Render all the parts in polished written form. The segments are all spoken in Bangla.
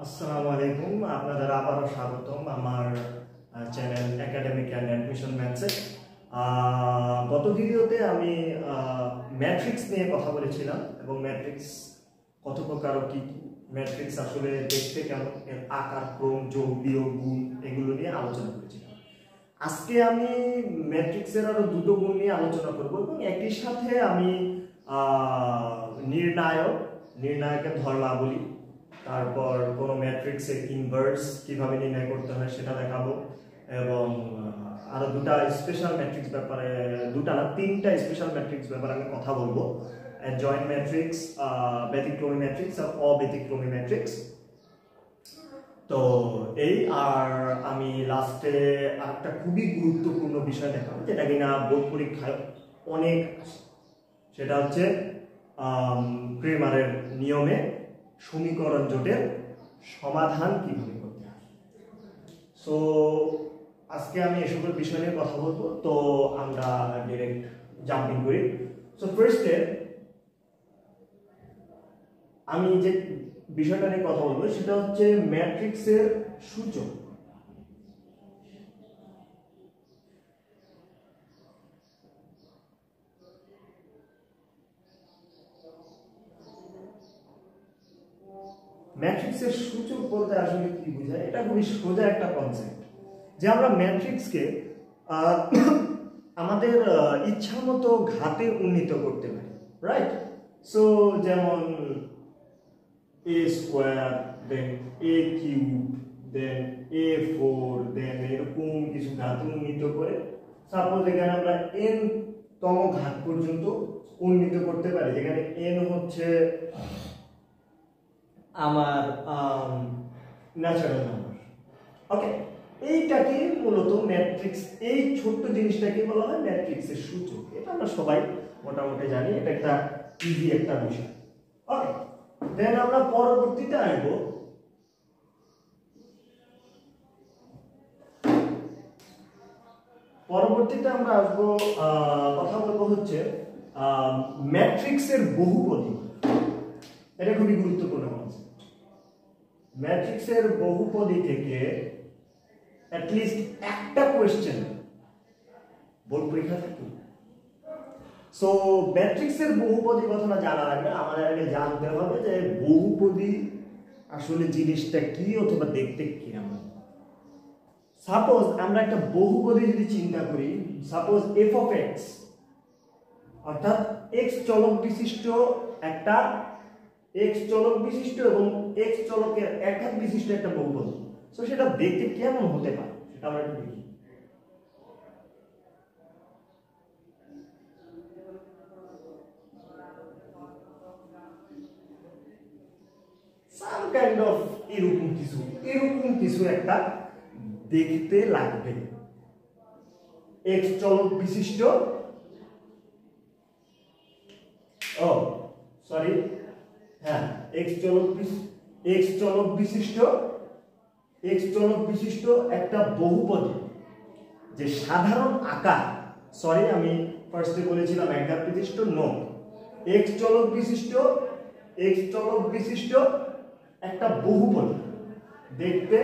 আসসালামু আলাইকুম, আপনাদের আবারও স্বাগতম আমার চ্যানেল একাডেমিক অ্যান্ড অ্যাডমিশন ম্যাথসে। গত ভিডিওতে আমি ম্যাট্রিক্স নিয়ে কথা বলেছিলাম এবং ম্যাট্রিক্স কত প্রকার ও কি ম্যাট্রিক্স আসলে দেখতে কেমন, এর আকার, ক্রম, যোগ, বিয়োগ, গুণ এগুলো নিয়ে আলোচনা করেছিলাম। আজকে আমি ম্যাট্রিক্সের আরো দুটো গুণ নিয়ে আলোচনা করব এবং একই সাথে আমি নির্ণায়কের ধর্মাবলী, তারপর কোনো ম্যাট্রিক্সের ইনভার্স কিভাবে নির্ণয় করতে হয় সেটা দেখাবো এবং আরো দুটা স্পেশাল ম্যাট্রিক্স ব্যাপারে, তিনটা স্পেশাল ম্যাট্রিক্স ব্যাপারে আমি কথা বলবো। জয়েন্ট ম্যাট্রিক্স, ব্যতিক্রমী ম্যাট্রিক্স আর অব্যতিক্রমী ম্যাট্রিক্স। তো এই আর আমি লাস্টে একটা খুবই গুরুত্বপূর্ণ বিষয় দেখাবো যেটা কিনা বোর্ড পরীক্ষায় অনেক, সেটা হচ্ছে ক্রেমারের নিয়মে সমীকরণ জোটের সমাধান কিভাবে করতে হয়। সো আজকে আমি এসবের বিষয় নিয়ে কথা বলবো, তো আমরা ডিরেক্ট জাম্পিং করি। সো ফার্স্টে আমি যে বিষয়টা নিয়ে কথা বলবো সেটা হচ্ছে ম্যাট্রিক্সের সূচক। ম্যাট্রিক্সের সূচক বলতে আসলে কি বোঝায়, এটা খুবই সোজা একটা কনসেপ্ট যে আমরা ম্যাট্রিক্সকে আমাদের ইচ্ছা মতো ঘাতে উন্নীত করতে পারি, রাইট? সো যেমন a square, then a cube, then a4, then এরকম কিছু ঘাতে উন্নীত করে সাপোজ এখানে আমরা n তম ঘাত পর্যন্ত উন্নীত করতে পারি, যেখানে n হচ্ছে আমার ন্যাচারাল নাম্বার। ওকে, এইটাকে মূলত ম্যাট্রিক্স, এই ছোট্ট জিনিসটাকে বলা হয় ম্যাট্রিক্সের সূচক। এটা আমরা সবাই মোটামুটি জানি, এটা একটা ইজি একটা বিষয়। ওকে, দেন আমরা পরবর্তীতে আসবো কথা বলবো হচ্ছে ম্যাট্রিক্সের বহুপদী। এটা খুবই গুরুত্বপূর্ণ কনসেপ্ট। ম্যাট্রিক্সের বহুপদী থেকে অ্যাটলিস্ট একটা কোশ্চেন বোর্ড পরীক্ষা থাকে। সো ম্যাট্রিক্সের বহুপদী কথাটা জানার আগে আমাদের আগে জানতে হবে যে বহুপদী আসলে জিনিসটা কি অথবা দেখতে কিরকম। সাপোজ আমরা একটা বহুপদী যদি চিন্তা করি, সাপোজ f of x, অর্থাৎ x চলক বিশিষ্ট একটা x চলক বিশিষ্ট এবং x চলকের একাক বিশিষ্ট একটা বহুপদী। সো সেটা দেখতে কেমন হতে পারে সেটা আমরা একটু দেখি। সাম কাইন্ড অফ এরকম কিছু একটা দেখতে লাগবে। x চলক বিশিষ্ট, x চলক বিশিষ্ট একটা বহুপদী যে সাধারণ আকার, আমি ফার্স্টে বলেছিলাম একঘাত বিশিষ্ট, x চলক বিশিষ্ট একটা বহুপদী দেখতে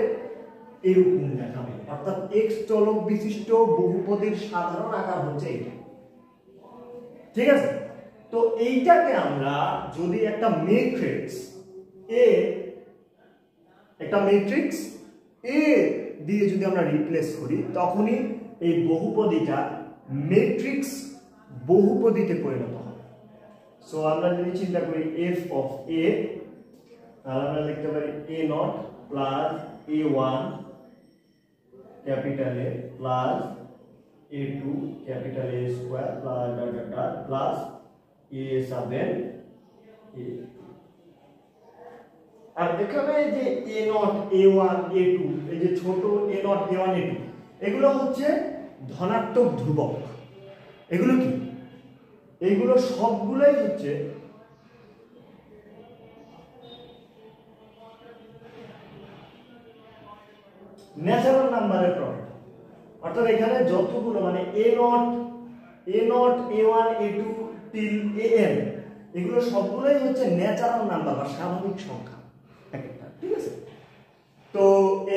এরকম দেখাবে। অর্থাৎ x চলক বিশিষ্ট বহুপদীর সাধারণ আকার হচ্ছে এটা, ঠিক আছে? তো এইটাকে আমরা যদি একটা ম্যাট্রিক্স A দিয়ে যদি আমরা রিপ্লেস করি, তখনই এই বহুপদীটা ম্যাট্রিক্স বহুপদীতে পরিণত হবে। সো আমরা যদি চিন্তা করি f of A, তাহলে আমরা লিখতে পারি a0 plus a1 capital A plus a2 capital A square plus plus a7 a। আর এখানে যে a0 a1 a2, এই যে ছোট a0 a1 a2, এগুলো হচ্ছে ধনাত্মক ধ্রুবক। এগুলো কি? এগুলো সবগুলোই হচ্ছে ন্যাচারাল নাম্বারের প্রপার্টি। অর্থাৎ এখানে যতগুলো মানে a0 a1 a2 till an, এগুলো সবগুলোই হচ্ছে ন্যাচারাল নাম্বার বা স্বাভাবিক সংখ্যা একটা, ঠিক আছে?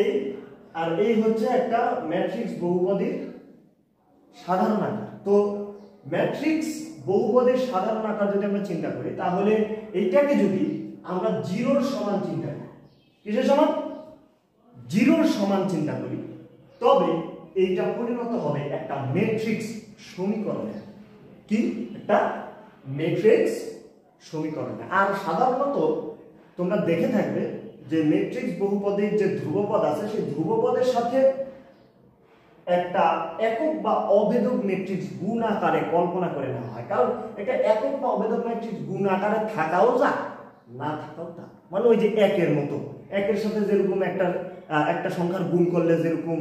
এই আর এই হচ্ছে একটা ম্যাট্রিক্স বহুপদীর সাধারণ আকার। তো ম্যাট্রিক্স বহুপদীর সাধারণ আকার যদি আমরা চিন্তা করি, তাহলে এইটাকে যদি আমরা জিরোর সমান চিন্তা করি, কিসের সমান? জিরোর সমান চিন্তা করি, তবে এইটা পরিণত হবে একটা ম্যাট্রিক্স সমীকরণে। কি? একটা ম্যাট্রিক্স সমীকরণে। আর সাধারণত তোমরা দেখে থাকবে যে ম্যাট্রিক্স বহুপদীর যে ধ্রুবপদ আছে, সেই ধ্রুবপদের সাথে একটা একক বা অভেদক ম্যাট্রিক্স গুণ আকারে কল্পনা করে নেওয়া হয়। কারণ এটা একক বা অভেদক ম্যাট্রিক্স গুণ আকারে থাকাও যায়, না থাকাও তা, মানে ওই যে একের মতো, একের সাথে যেরকম একটা সংখ্যার গুণ করলে যেরকম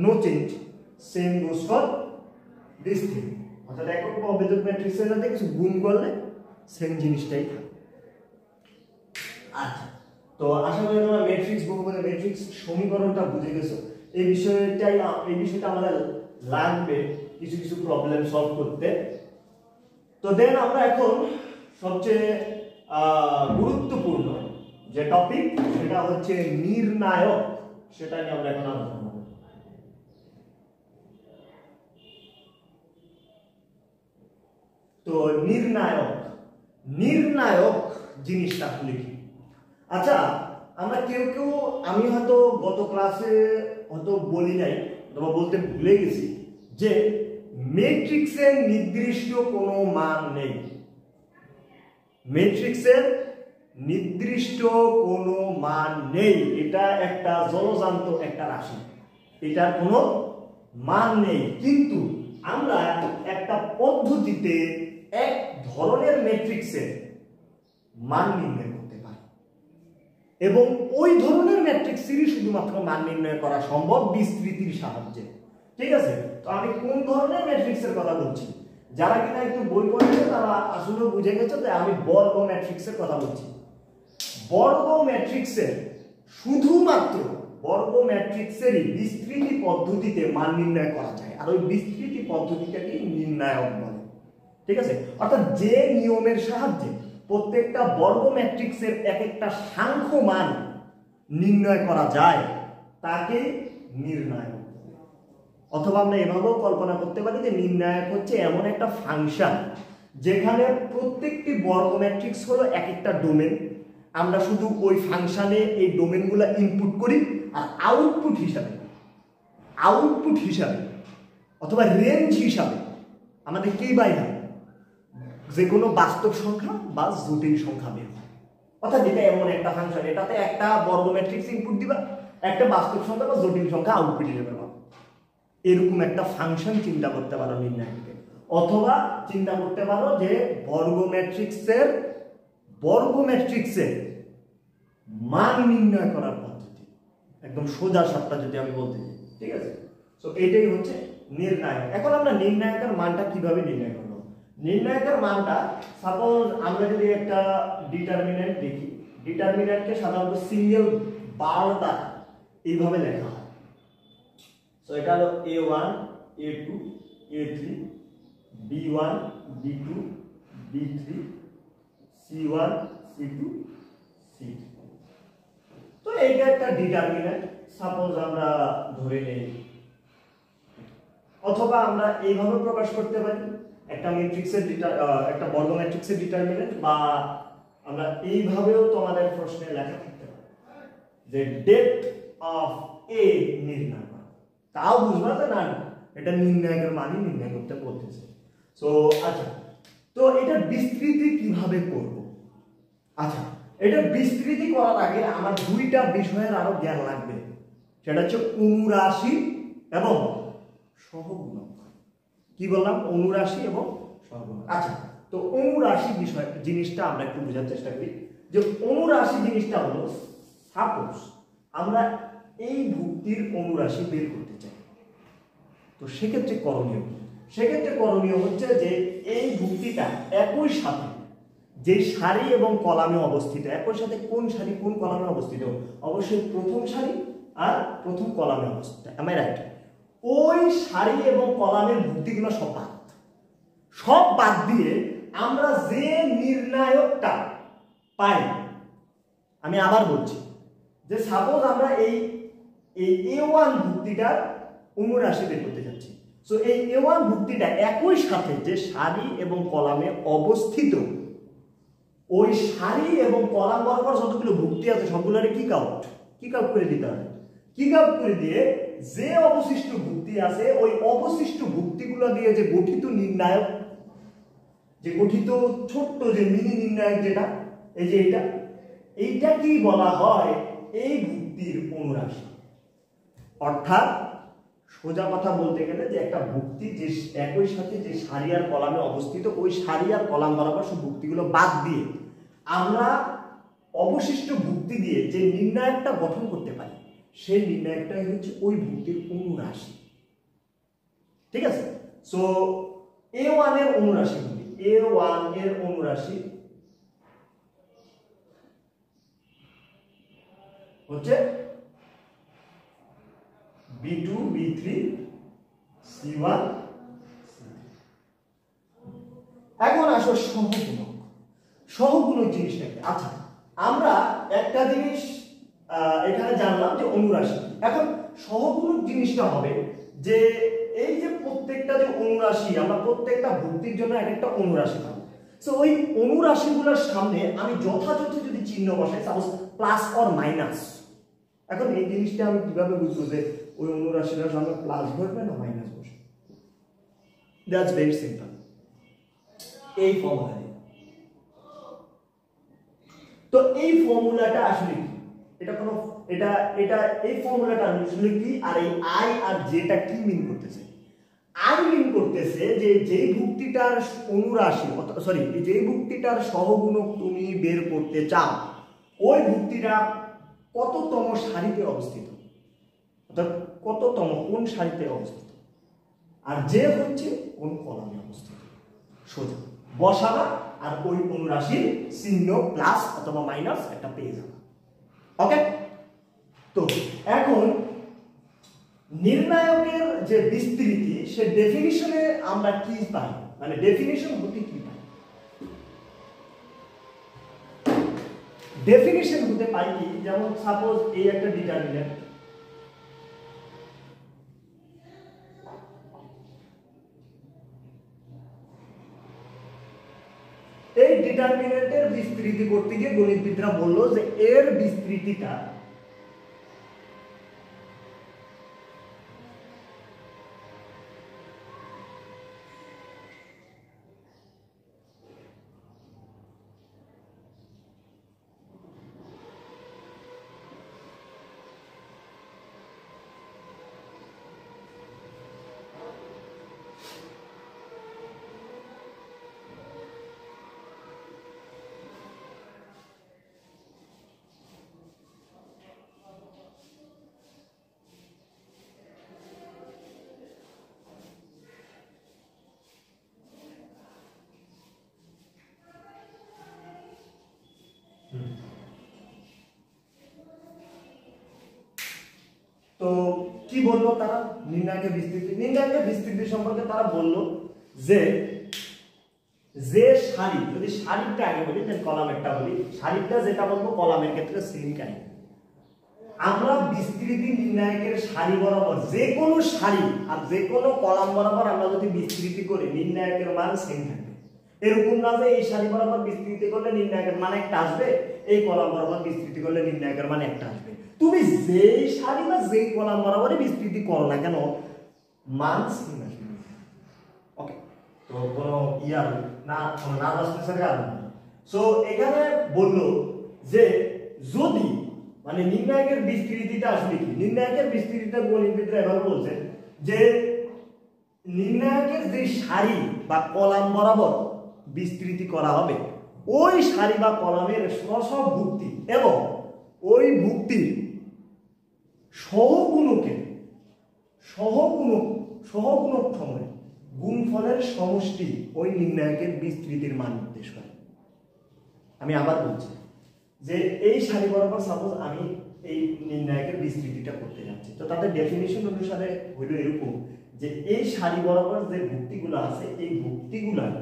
no change, same goes for this thing. অর্থাৎ একক বা অভেদক ম্যাট্রিক্সের সাথে কিছু গুণ করলে সেম জিনিসটাই থাকে। আচ্ছা, তো আশা করি তোমরা ম্যাট্রিক্স বহুপদী ম্যাট্রিক্স সমীকরণটা বুঝে গেছো। এই বিষয়টা আমাদের লাগবে কিছু কিছু প্রবলেম সলভ করতে। তো দেন আমরা এখন সবচেয়ে গুরুত্বপূর্ণ যে টপিক, সেটা হচ্ছে নির্ণায়ক, সেটা নিয়ে আমরা এখন আলোচনা করব। তো নির্ণায়ক জিনিসটা আসলে কি? আচ্ছা, আমরা কেউ আমি হয়তো গত ক্লাসে হয়তো বলি নাই অথবা বলতে ভুলে গেছি যে ম্যাট্রিক্সের নির্দিষ্ট কোনো মান নেই। ম্যাট্রিক্সের নির্দিষ্ট কোনো মান নেই, এটা একটা জলজান্ত একটা রাশি, এটার কোনো মান নেই। কিন্তু আমরা একটা পদ্ধতিতে এক ধরনের ম্যাট্রিক্সের মান নির্ণয় করতে পারি, এবং ওই ধরনের ম্যাট্রিক্সেরই শুধুমাত্র মান নির্ণয় করা সম্ভব বিস্তৃতির সাহায্যে। ঠিক আছে? তো আমি কোন ধরনের ম্যাট্রিক্সের কথা বলছি? যারা কিনা একটু বই পড়েছে তারা আসলে বুঝে গেছে যে আমি বর্গ ম্যাট্রিক্সের কথা বলছি। বর্গ ম্যাট্রিক্সের শুধুমাত্র বর্গ ম্যাট্রিক্সেরই বিস্তৃতি পদ্ধতিতে মান নির্ণয় করা যায়, আর ওই বিস্তৃতি পদ্ধতিটাকে নির্ণায়ক বলে। ঠিক আছে? অর্থাৎ যে নিয়মের সাহায্যে প্রত্যেকটা বর্গ ম্যাট্রিক্সের এক একটা সাংখ্য মান নির্ণয় করা যায় তাকে নির্ণায়ক। অথবা আমরা এভাবেও কল্পনা করতে পারি যে নির্ণায়ক হচ্ছে এমন একটা ফাংশন যেখানে প্রত্যেকটি বর্গ ম্যাট্রিক্স হলো এক একটা ডোমেন। আমরা শুধু ওই ফাংশনে এই ডোমেনগুলো ইনপুট করি, আর আউটপুট হিসাবে অথবা রেঞ্জ হিসাবে আমাদের কি বাইর হয়? যে কোনো বাস্তব সংখ্যা বা জটিল সংখ্যা বের হয়। অর্থাৎ এটা এমন একটা ফাংশন, এটাতে একটা বর্গ ম্যাট্রিক্স ইনপুট দিবা, একটা বাস্তব সংখ্যা বা জটিল সংখ্যা আউটপুট হিসেবে পাবে। এরকম একটা ফাংশন চিন্তা করতে পারো নির্ণায়ককে। অথবা চিন্তা করতে পারো যে বর্গ ম্যাট্রিক্সের মান নির্ণয় করার পদ্ধতি, একদম সোজা সাপটা যদি আমি বলতে চাই। ঠিক আছে? তো এটাই হচ্ছে নির্ণায়ক। এখন আমরা নির্ণায়কের মানটা কিভাবে নির্ণয় করব? নির্ণায়কের মানটা, সাপোজ আমরা যদি একটা ডিটারমিন্যান্ট দেখি, ডিটারমিন্যান্টকে সাধারণত সিঙ্গেল বার দ্বারা এইভাবে লেখা হয়। তো এটা হলো a1 a2 a3 b1 b2 b3 c1 c2 c3। তো এইটা একটা ডিটারমিন্যান্ট, সাপোজ আমরা ধরে নেই। অথবা আমরা এইভাবে প্রকাশ করতে পারি একটা ম্যাট্রিক্সের একটা বর্গ ম্যাট্রিক্সের ডিটারমিন্যান্ট, বা আমরা এইভাবেও তোমাদের প্রশ্নে লেখা থাকতে পারে যে ডেপথ অফ এ নির্ণয় করা। তাও বুঝবা যে না, এটা নির্ণায়কের মানই নির্ণয় করতে বলতেছে। সো আচ্ছা, তো এটা বিস্তৃতি কিভাবে করব? আচ্ছা, এটা বিস্তৃতি করার আগে আমার দুইটা বিষয়ের আরো জ্ঞান লাগবে, সেটা হচ্ছে অনুরাশি এবং সহগুণক। কি বললাম? অনুরাশি এবং সহগুণক। আচ্ছা, তো অনুরাশি জিনিসটা আমরা একটু বোঝার চেষ্টা করি। যে অনুরাশি জিনিসটা হলো, সাপোজ আমরা এই ভুক্তির অনুরাশি বের করতে চাই, তো সেক্ষেত্রে করণীয় হচ্ছে যে এই ভুক্তিটা একই সাথে যে সারি এবং কলামে অবস্থিত, একই সাথে কোন সারি কোন কলামে অবস্থিত? অবশ্যই প্রথম সারি আর প্রথম কলামে অবস্থিত। am I right? ওই সারি এবং কলামের ভুক্তিগুলো সব বাদ দিয়ে আমরা যে নির্ণায়কটা পাই, আমি আবার বলছি যে সাপোজ আমরা এই A1 ভুক্তিটার অনুরাশি বের করতে যাচ্ছি। সো এই A1 ভুক্তিটা একই সাথে যে সারি এবং কলামে অবস্থিত ওই সারি এবং কলাম বরাবর যতগুলো ভুক্তি আছে সবগুলোরে কিক আউট করে দিতে হবে। কিক আউট করে দিয়ে যে অবশিষ্ট ভুক্তি আছে ওই অবশিষ্ট ভুক্তিগুলো দিয়ে যে গঠিত নির্ণায়ক, যে গঠিত ছোট্ট যে মিনি নির্ণায়ক যেটা এই যে এইটাকেই বলা হয় এই ভুক্তির অনুরাশি। অর্থাৎ সোজা কথা বলতে গেলে যে একটা ভুক্তি যে একই সাথে যে সারি আর কলামে অবস্থিত ওই সারি আর কলাম বরাবর সব ভুক্তিগুলো বাদ দিয়ে আমরা অবশিষ্ট ভুক্তি দিয়ে যে নির্ণায়কটা গঠন করতে পারি সেই নির্ণায়কটাই হচ্ছে ওই ভুক্তির অনুরাশি। ঠিক আছে? সো A1 এর অনুরাশি গুলি, A1 এর অনুরাশি হচ্ছে B2 B3 C1 এখন আসো সহগুণক জিনিসটা কি? আচ্ছা, আমরা একটা জিনিস এখানে জানলাম যে অনুরাশি। এখন সহগুণক জিনিসটা হবে যে এই যে প্রত্যেকটা যে অনুরাশি আমরা প্রত্যেকটা ভুক্তির জন্য এক একটা অনুরাশি পাবো। সো ওই অনুরাশিগুলোর সামনে আমি যথাযথ যদি চিহ্ন বসাই, সাপোজ প্লাস অর মাইনাস, এখন এই জিনিসটা আমি কিভাবে বুঝবো যে ওই অনুরাশিটার সামনে প্লাস বসবে না মাইনাস বসবে? That's very simple. এই ফর্মুলা দিয়ে। তো এই ফর্মুলাটা আসলে কি? এই ফর্মুলাটা আসলে কি? আর এই আই আর জেটা কি মিন করতেছে? আই মিন করতেছে যে যেই ভুক্তিটার অনুরাশি, সরি, যেই ভুক্তিটার সহগুণক তুমি বের করতে চাও ওই ভুক্তিটা কততম সারিতে অবস্থিত, অর্থাৎ কততম কোন সারিতে অবস্থিত, আর যে হচ্ছে কোন কলামে অবস্থিত। সোজা বসাবা আর ওই অনুরাশির চিহ্ন প্লাস অথবা মাইনাস একটা পেয়ে যাবে। ওকে? তো এখন নির্ণায়কের যে বিস্তৃতি সে ডেফিনিশনে আমরা কি পাই, মানে ডেফিনিশন হতে কি পাই? ডেফিনিশন হতে পাই কি, যেমন সাপোজ এই একটা ডিটারমিনেন্ট, এই ডিটারমিনেন্টের বিস্তৃতি করতে গিয়ে গণিতবিদরা বললো যে এর বিস্তৃতিটা তো কি বললো তারা নির্ণায়কের বিস্তৃতি সম্পর্কে? তারা বলল যে যে সারি, যদি সারিটা আগে বলি দেন কলামেরটা বলি, সারিটা যেটা বলবো কলামের ক্ষেত্রে সেম কাহিনী। আমরা বিস্তৃতি নির্ণায়কের সারি বরাবর যে কোনো সারি আর যে কোনো কলাম বরাবর আমরা যদি বিস্তৃতি করি নির্ণায়কের মান সেম থাকবে। এরকম না যে এই সারি বরাবর বিস্তৃতি করলে নির্ণায়কের মান একটা আসবে, এই কলাম বরাবর বিস্তৃতি করলে নির্ণায়কের মান একটা আসবে। তুমি যেই সারি বা যেই কলাম বরাবরই বিস্তৃতি করো না কেন মান সেম আসবে। ওকে? তো কোনো ইয়ার না আসতেছে আর সো এখানে বললো যে যদি মানে নির্ণায়কের বিস্তৃতিটা আসলে কি, নির্ণায়কের বিস্তৃতিটা গণিতবিদরা এভাবে বলছেন যে নির্ণায়কের যে সারি বা কলাম বরাবর বিস্তৃতি করা হবে ওই সারি বা কলামের সব ভুক্তি এবং ওই ভুক্তির সহগুণক সময় গুণফলের সমষ্টি ওই নির্ণায়কের বিস্তৃতির মান নির্দেশ করে। আমি আবার বলছি যে এই সারি বরাবর সাপোজ আমি এই নির্ণায়কের বিস্তৃতিটা করতে যাচ্ছি, তো তাদের ডেফিনিশন অনুসারে হইল এরকম যে এই সারি বরাবর যে ভুক্তিগুলো আছে এই ভুক্তিগুলার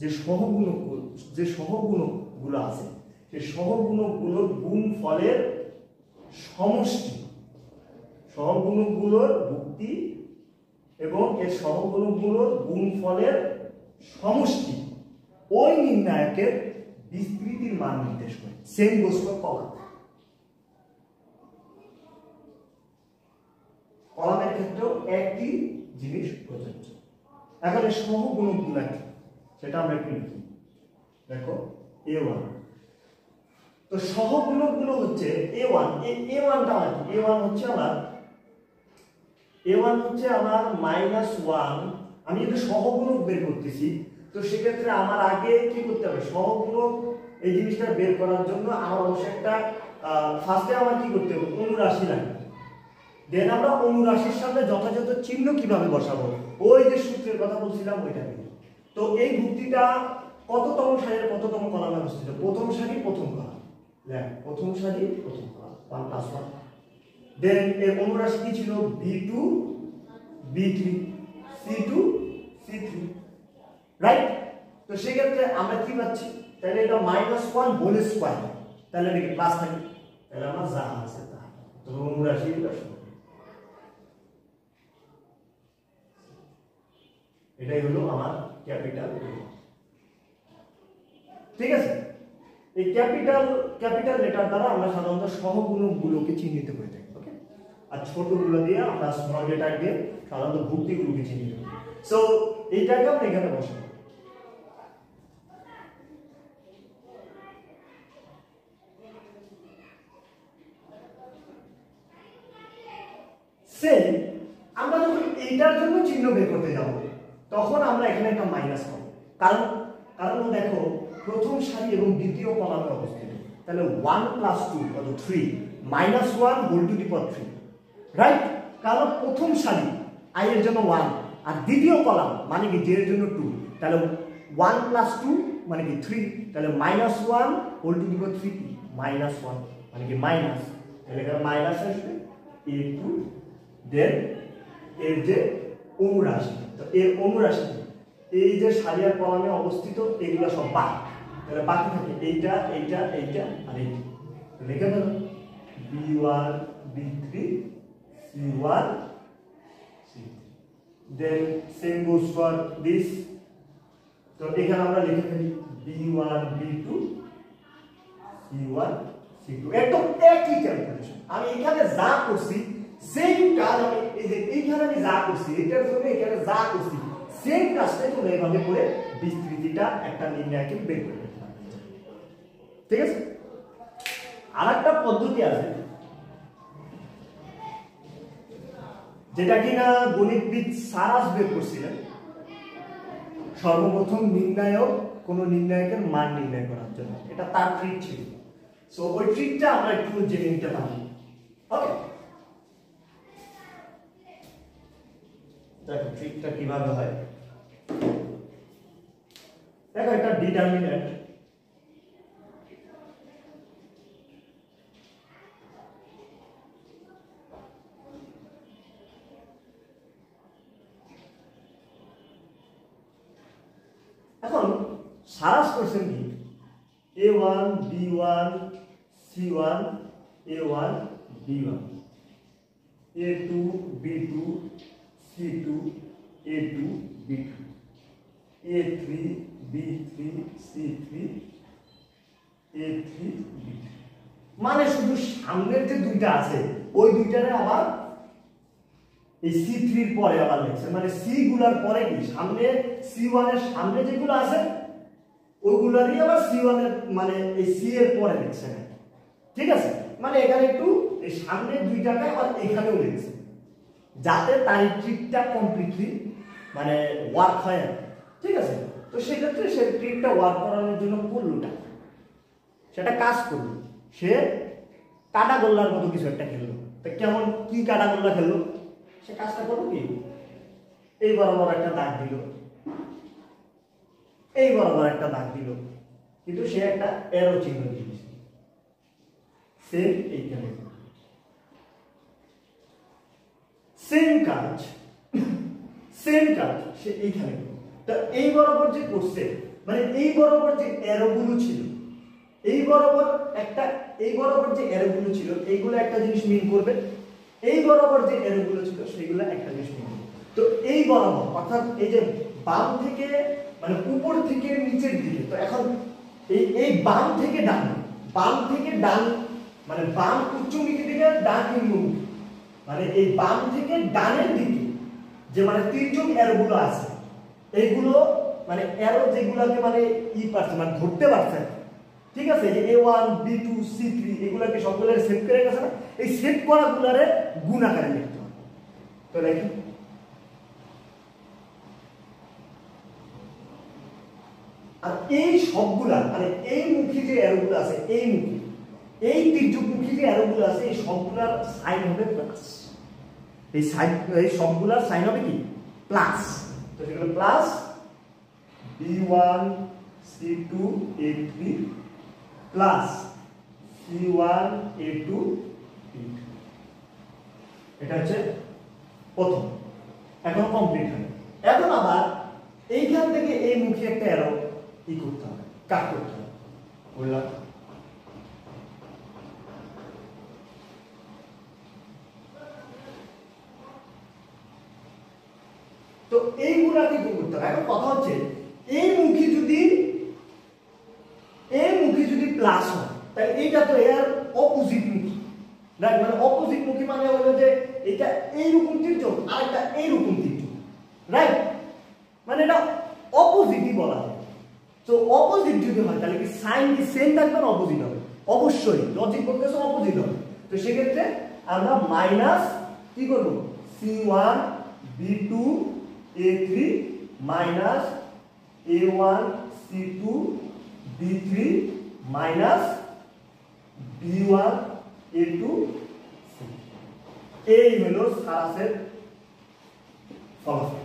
যে সহগুণকগুলো আছে সেই সহগুণকগুলোর গুণফলের সমষ্টি, সহগুণকগুলোর ভুক্তি এবং এর সহগুণকগুলোর গুণফলের সমষ্টি ওই নির্ণায়কের বিস্তৃতির মান নির্দেশ করে। Same goes for column. কলামের ক্ষেত্রেও একই জিনিস প্রযোজ্য। এখন এর সহগুণকগুলো কি সেটা আমরা একটু লিখি। দেখো a1, তো সহগুণকগুলো হচ্ছে a1, a1টা আমার কি, a1 হচ্ছে আমার -1। আমি যদি সহগুণক বের করতেছি তো সেক্ষেত্রে আমার আগে কি করতে হবে, সহগুণক এই জিনিসটা বের করার জন্য আমার অবশ্যই একটা ফার্স্টে আমার কি করতে হবে, অনুরাশি লাগবে। দেন আমরা অনুরাশির সামনে যথাযথ চিহ্ন কিভাবে বসাবো, ওই যে সূত্রের কথা বলছিলাম ওইটা দিয়ে। তো এই ভুক্তিটা কততম সারির কততম কলামে অবস্থিত, প্রথম সারি প্রথম কলাম, প্রথম সারি প্রথম কলাম 1 + 1। দেন এর অনুরাশি কি ছিল, b2 b3 c2 c3, right. তো সেই ক্ষেত্রে আমরা কি পাচ্ছি, তাহলে এটা -1 হোল স্কয়ার, তাহলে এটা প্লাস থাকে, তাহলে আমরা যা আছে তা, তো অনুরাশি এটাই হলো আমার ক্যাপিটাল। ঠিক আছে, এই ক্যাপিটাল লেটার দ্বারা আমরা সাধারণত সহগুণকগুলোকে চিহ্নিত করে থাকি, ওকে। আর ছোটগুলো দিয়ে আমরা স্মল লেটার দিয়ে সাধারণত ভুক্তিগুলোকে চিহ্নিত করি। সো এইটাকে আমরা এখানে বসাবো। সেম আমরা যখন এইটার জন্য চিহ্ন বের করতে যাব তখন আমরা এখানে একটা মাইনাস পাবো, কারণ দেখো প্রথম সারি এবং দ্বিতীয় কলামে অবস্থিত, তাহলে 1 + 2 কত 3, -1 whole to the power 3, right. কারণ প্রথম সারি i এর জন্য 1 আর দ্বিতীয় কলাম মানে কি j এর জন্য 2, তাহলে 1 + 2 মানে কি 3, তাহলে -1 হোল টু দি পাওয়ার 3 -1 মানে কি মাইনাস, তাহলে এখানে মাইনাস আসবে a2। দেন এর যে অনুরাশি, তো এর অনুরাশি এই যে সারি আর কলামে অবস্থিত এগুলো সব বাদ, তাহলে বাকি থাকে এইটা এইটা এইটা আর এইটা, লিখে ফেলো b1 b3 c1 c3। Then same goes for this, তো এখানে আমরা লিখে ফেলি b1 b2 c1 c2, একদম একই ক্যালকুলেশন। আমি এখানে যা করছি সেম কাজ, আমি এই যে এইখানে আমি যা করছি এটার জন্য এখানে যা করছি সেম কাজটাই তোমরা এইভাবে করে বিস্তৃতিটা একটা নির্ণায়কে বের করে নিতে পারবে। ঠিক আছে, আরেকটা পদ্ধতি আছে যেটা কিনা গণিতবিদ সারাস বের করছিলেন সর্বপ্রথম কোন নির্ণায়কের মান নির্ণয় করার জন্য। এটা তার ট্রিক ছিল। সো ওই ট্রিকটা আমরা একটু জেনে নিতে পারি। ওকে, দেখো ট্রিকটা কিভাবে হয়। দেখো একটা ডিটারমিন্যান্ট, এখন সারাস করছেন কি a1 b1 c1 a1 b1 a2 b2 c2 a2 b2 a3 b3 c3 a3 b3, মানে শুধু সামনের যে দুইটা আছে ওই দুইটারে আবার এই c3 এর পরে আবার লিখছে, মানে c গুলার পরে কি সামনে c1 এর সামনে যেগুলো আছে ওইগুলারই আবার c1 এর মানে এই c এর পরে লিখছে। ঠিক আছে, মানে এখানে একটু এই সামনে দুইটাকে আবার এখানেও লিখছে যাতে তার ট্রিকটা কমপ্লিটলি মানে ওয়ার্ক হয়। ঠিক আছে, তো সেক্ষেত্রে সে ট্রিকটা ওয়ার্ক করানোর জন্য করলোটা সেটা কাজ করলো, সে কাটা গোল্লার মতো কিছু একটা খেললো। তো কেমন কি কাটা গোল্লা খেললো, সে কাজটা করলো কি এই বরাবর একটা দাগ দিল, এই বরাবর একটা দাগ দিল, কিন্তু সে একটা এরো চিহ্ন দিয়েছে। সেম এইখানে সেম কাজ সে এইখানে করলো। তা এই বরাবর যে করছে মানে এই বরাবর যে এরোগুলো ছিল এই বরাবর একটা, এই বরাবর যে অ্যারোগুলো ছিল এইগুলো একটা জিনিস মিন করবে, এই বরাবর যে অ্যারোগুলো ছিল সেইগুলো একটা জিনিস মিন করবে। তো এই বরাবর অর্থাৎ এই যে বাম থেকে মানে উপর থেকে নিচের দিকে, তো এখন এই বাম থেকে ডান, বাম থেকে ডান মানে বাম উচ্চমুখী দিকে ডান নিম্নমুখী, মানে এই বাম থেকে ডানের দিকে যে মানে তির্যক অ্যারোগুলো আছে এইগুলো মানে অ্যারো যেগুলোকে মানে পারছে মানে ধরতে পারছে, ঠিক আছে, যে A1 B2 C3 এগুলোকে সবগুলোকে সেট করে গেছে না, এই সেট করাগুলোরে গুণ আকারে লিখতে হবে। তো দেখি আর এই সবগুলা মানে এই মুখী যে অ্যারোগুলো আছে, এই মুখী এই তির্যকমুখী যে অ্যারোগুলো আছে এই সবগুলার সাইন হবে প্লাস, এই সাইন এই সবগুলার সাইন হবে কি প্লাস। তো সেগুলো plus B1 C2 A3 plus C1 A2 B2, এটা হচ্ছে প্রথম। এখন কমপ্লিট হয়। এখন আবার এইখান থেকে এই মুখে একটা অ্যারো ই করতে হবে, কাট করতে হবে, বললাম। তো এইগুলাকে কি করতে হবে? এখন কথা হচ্ছে এই মুখী যদি প্লাস হয় তাহলে এইটা তো এর অপোজিট মুখী, রাইট? মানে অপোজিট মুখী মানে হলো যে এটা এইরকম তির্যক আর এটা এইরকম তির্যক, রাইট? মানে এটা অপোজিটই বলা হয়। তো অপোজিট যদি হয় তাহলে কি সাইন কি সেম থাকবে না অপোজিট হবে? অবশ্যই, লজিক বলতেছে অপোজিট হবে। তো সেক্ষেত্রে আমরা মাইনাস কি করব, C1 B2 A3 minus A1 C2 B3 minus B1 A2 এই হলো সারাসের ফলাফল।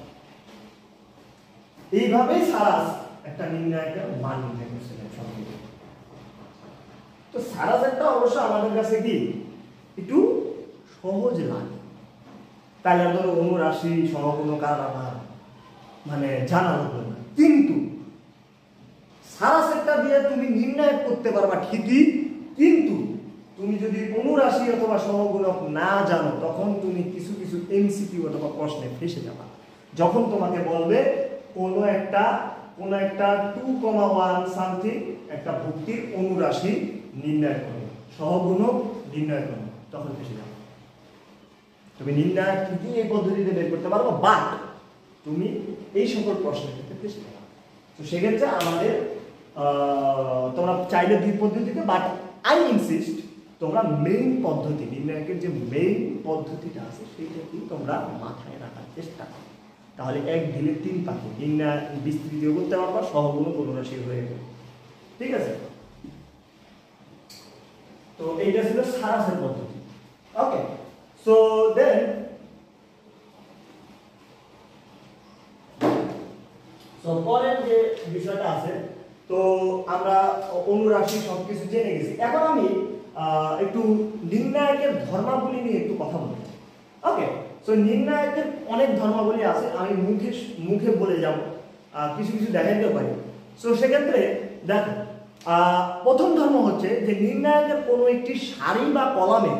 এইভাবে সারাস একটা নির্ণায়কের মান নির্ণয় করছিলেন। তো সারাসেরটা অবশ্য আমাদের কাছে কি একটু সহজ লাগে, তাহলে ধরো অনুরাশি সহগুণকার আমার মানে জানা হলো না, কিন্তু সারাসেরটা দিয়ে তুমি নির্ণয় করতে পারবা ঠিকই, কিন্তু তুমি যদি অনুরাশি অথবা সহগুণক না জানো তখন তুমি কিছু কিছু এমসিকিউ অথবা প্রশ্নে ফেসে যাবা। যখন তোমাকে বলবে কোনো একটা 2,1 সামথিং একটা ভুক্তির অনুরাশি নির্ণয় করো, সহগুণক নির্ণয় করো, তখন ফেসে যাবে। তুমি নির্ণয় ঠিকই এই পদ্ধতিতে বের করতে পারবো, বাট তুমি এই সকল প্রশ্নের ক্ষেত্রে ফেসে যাবে। তো সেক্ষেত্রে আমাদের তোমরা চাইলে দুই পদ্ধতিতে, বাট আই ইনসিস্ট তোমরা মেইন পদ্ধতি নির্ণায়কের যে মেইন পদ্ধতিটা আছে সেইটাকেই তোমরা মাথায় রাখার চেষ্টা করো, তাহলে এক ঢিলে 3 পাখি, নির্ণয় বিস্তৃত করতে পারবা, সহগুণক অনুরাশি হয়ে যাবে। ঠিক আছে? তো এইটা ছিল সারাসের পদ্ধতি। ওকে, সো দেন পরের যে বিষয়টা আছে, তো আমরা অনুরাশি সবকিছু জেনে গেছি। এখন আমি একটু নির্ণায়কের ধর্মাবলী নিয়ে একটু কথা বলতে চাই। ওকে, সো নির্ণায়কের অনেক ধর্মাবলী আছে, আমি মুখে বলে যাব, কিছু কিছু দেখাইতেও পারি। সো সেক্ষেত্রে দেখো, প্রথম ধর্ম হচ্ছে যে নির্ণায়কের কোনো একটি সারি বা কলামে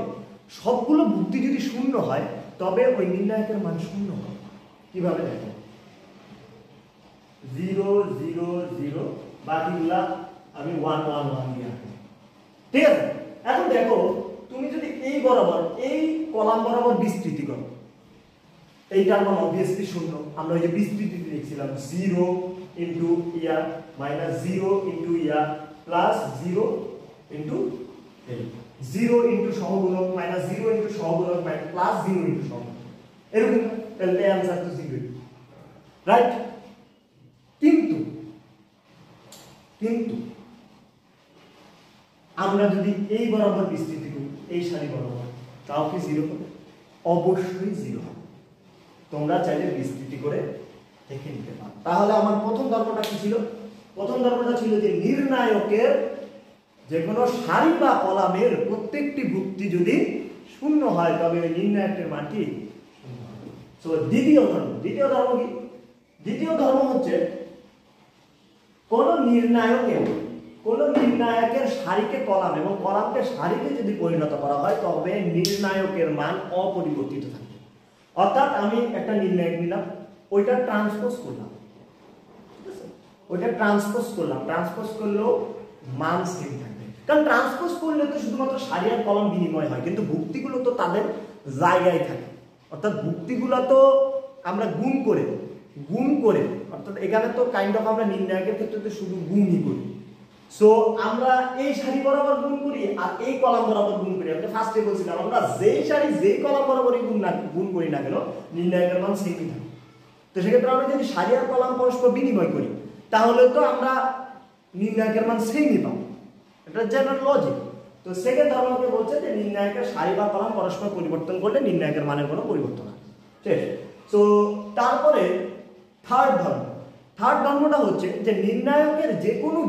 সবগুলো ভুক্তি যদি শূন্য হয় তবে ওই নির্ণায়কের মান শূন্য হয়। কিভাবে দেখো, 0 0 0 বাকিগুলা আমি 1 1 1 দিয়ে আঁকবো। ঠিক আছে? এখন দেখো তুমি যদি এই বরাবর এই কলাম বরাবর বিস্তৃতি করো, এইটার মান অবভিয়াসলি শূন্য। আমরা ওই যে বিস্তৃতি লিখছিলাম 0 into year minus 0 into year plus 0 into এই 0 ইনটু সহগুণক মাইনাস 0 ইনটু সহগুণক মাইনাস প্লাস 0 ইনটু সহগুণক, এরকম। তাহলে आंसर তো 0, রাইট? কিন্তু আমরা যদি এই বরাবর বিস্তৃতি করি, এই সারি বরাবর, তাও কি 0 হবে? অবশ্যই 0 হবে। তোমরা চাইলে বিস্তৃতি করে দেখে নিতে পারো। তাহলে আমার প্রথম ধর্মটা কি ছিল? প্রথম ধর্মটা ছিল যে নির্ণায়কের যে কোনো সারি বা কলামের প্রত্যেকটি ভুক্তি যদি শূন্য হয় তবে ওই নির্ণায়কের মানটি শূন্য হবে। সো দ্বিতীয় ধর্ম কি? দ্বিতীয় ধর্ম হচ্ছে কোন নির্ণায়কের সারিকে কলাম এবং কলামকে সারিতে যদি পরিণত করা হয় তবে নির্ণায়কের মান অপরিবর্তিত থাকবে। অর্থাৎ আমি একটা নির্ণায়ক নিলাম, ওইটা ট্রান্সপোজ করলাম, ঠিক আছে, ওইটা ট্রান্সপোজ করলাম, ট্রান্সপোজ করলেও মান সেম থাকবে, কারণ ট্রান্সপোজ করলে তো শুধুমাত্র সারি আর কলাম বিনিময় হয়, কিন্তু ভুক্তিগুলো তো তাদের জায়গায় থাকে। অর্থাৎ ভুক্তিগুলো তো আমরা গুণ করে অর্থাৎ এখানে তো কাইন্ড অফ আমরা নির্ণায়কের ক্ষেত্রে তো শুধু গুণই করি। সো আমরা এই সারি বরাবর গুণ করি আর এই কলাম বরাবর গুণ করি। আমরা ফার্স্টে বলছিলাম আমরা যেই সারি যেই কলাম বরাবরই গুণ করি না কেন নির্ণায়কের মান সেমই থাকে। তো সেক্ষেত্রে আমরা যদি সারি আর কলাম পরস্পর বিনিময় করি তাহলে তো আমরা নির্ণায়কের মান সেমই পাবো, এটা জেনারেল লজিক। তো সেকেন্ড ধর্মকে বলছে যে নির্ণায়কের সারি বা কলাম পরস্পর পরিবর্তন করলে নির্ণায়কের মানের কোনো পরিবর্তন হয়, ঠিক আছে। সো তারপরে থার্ড ধর্মটা হচ্ছে যে নির্ণায়কের যে কোনো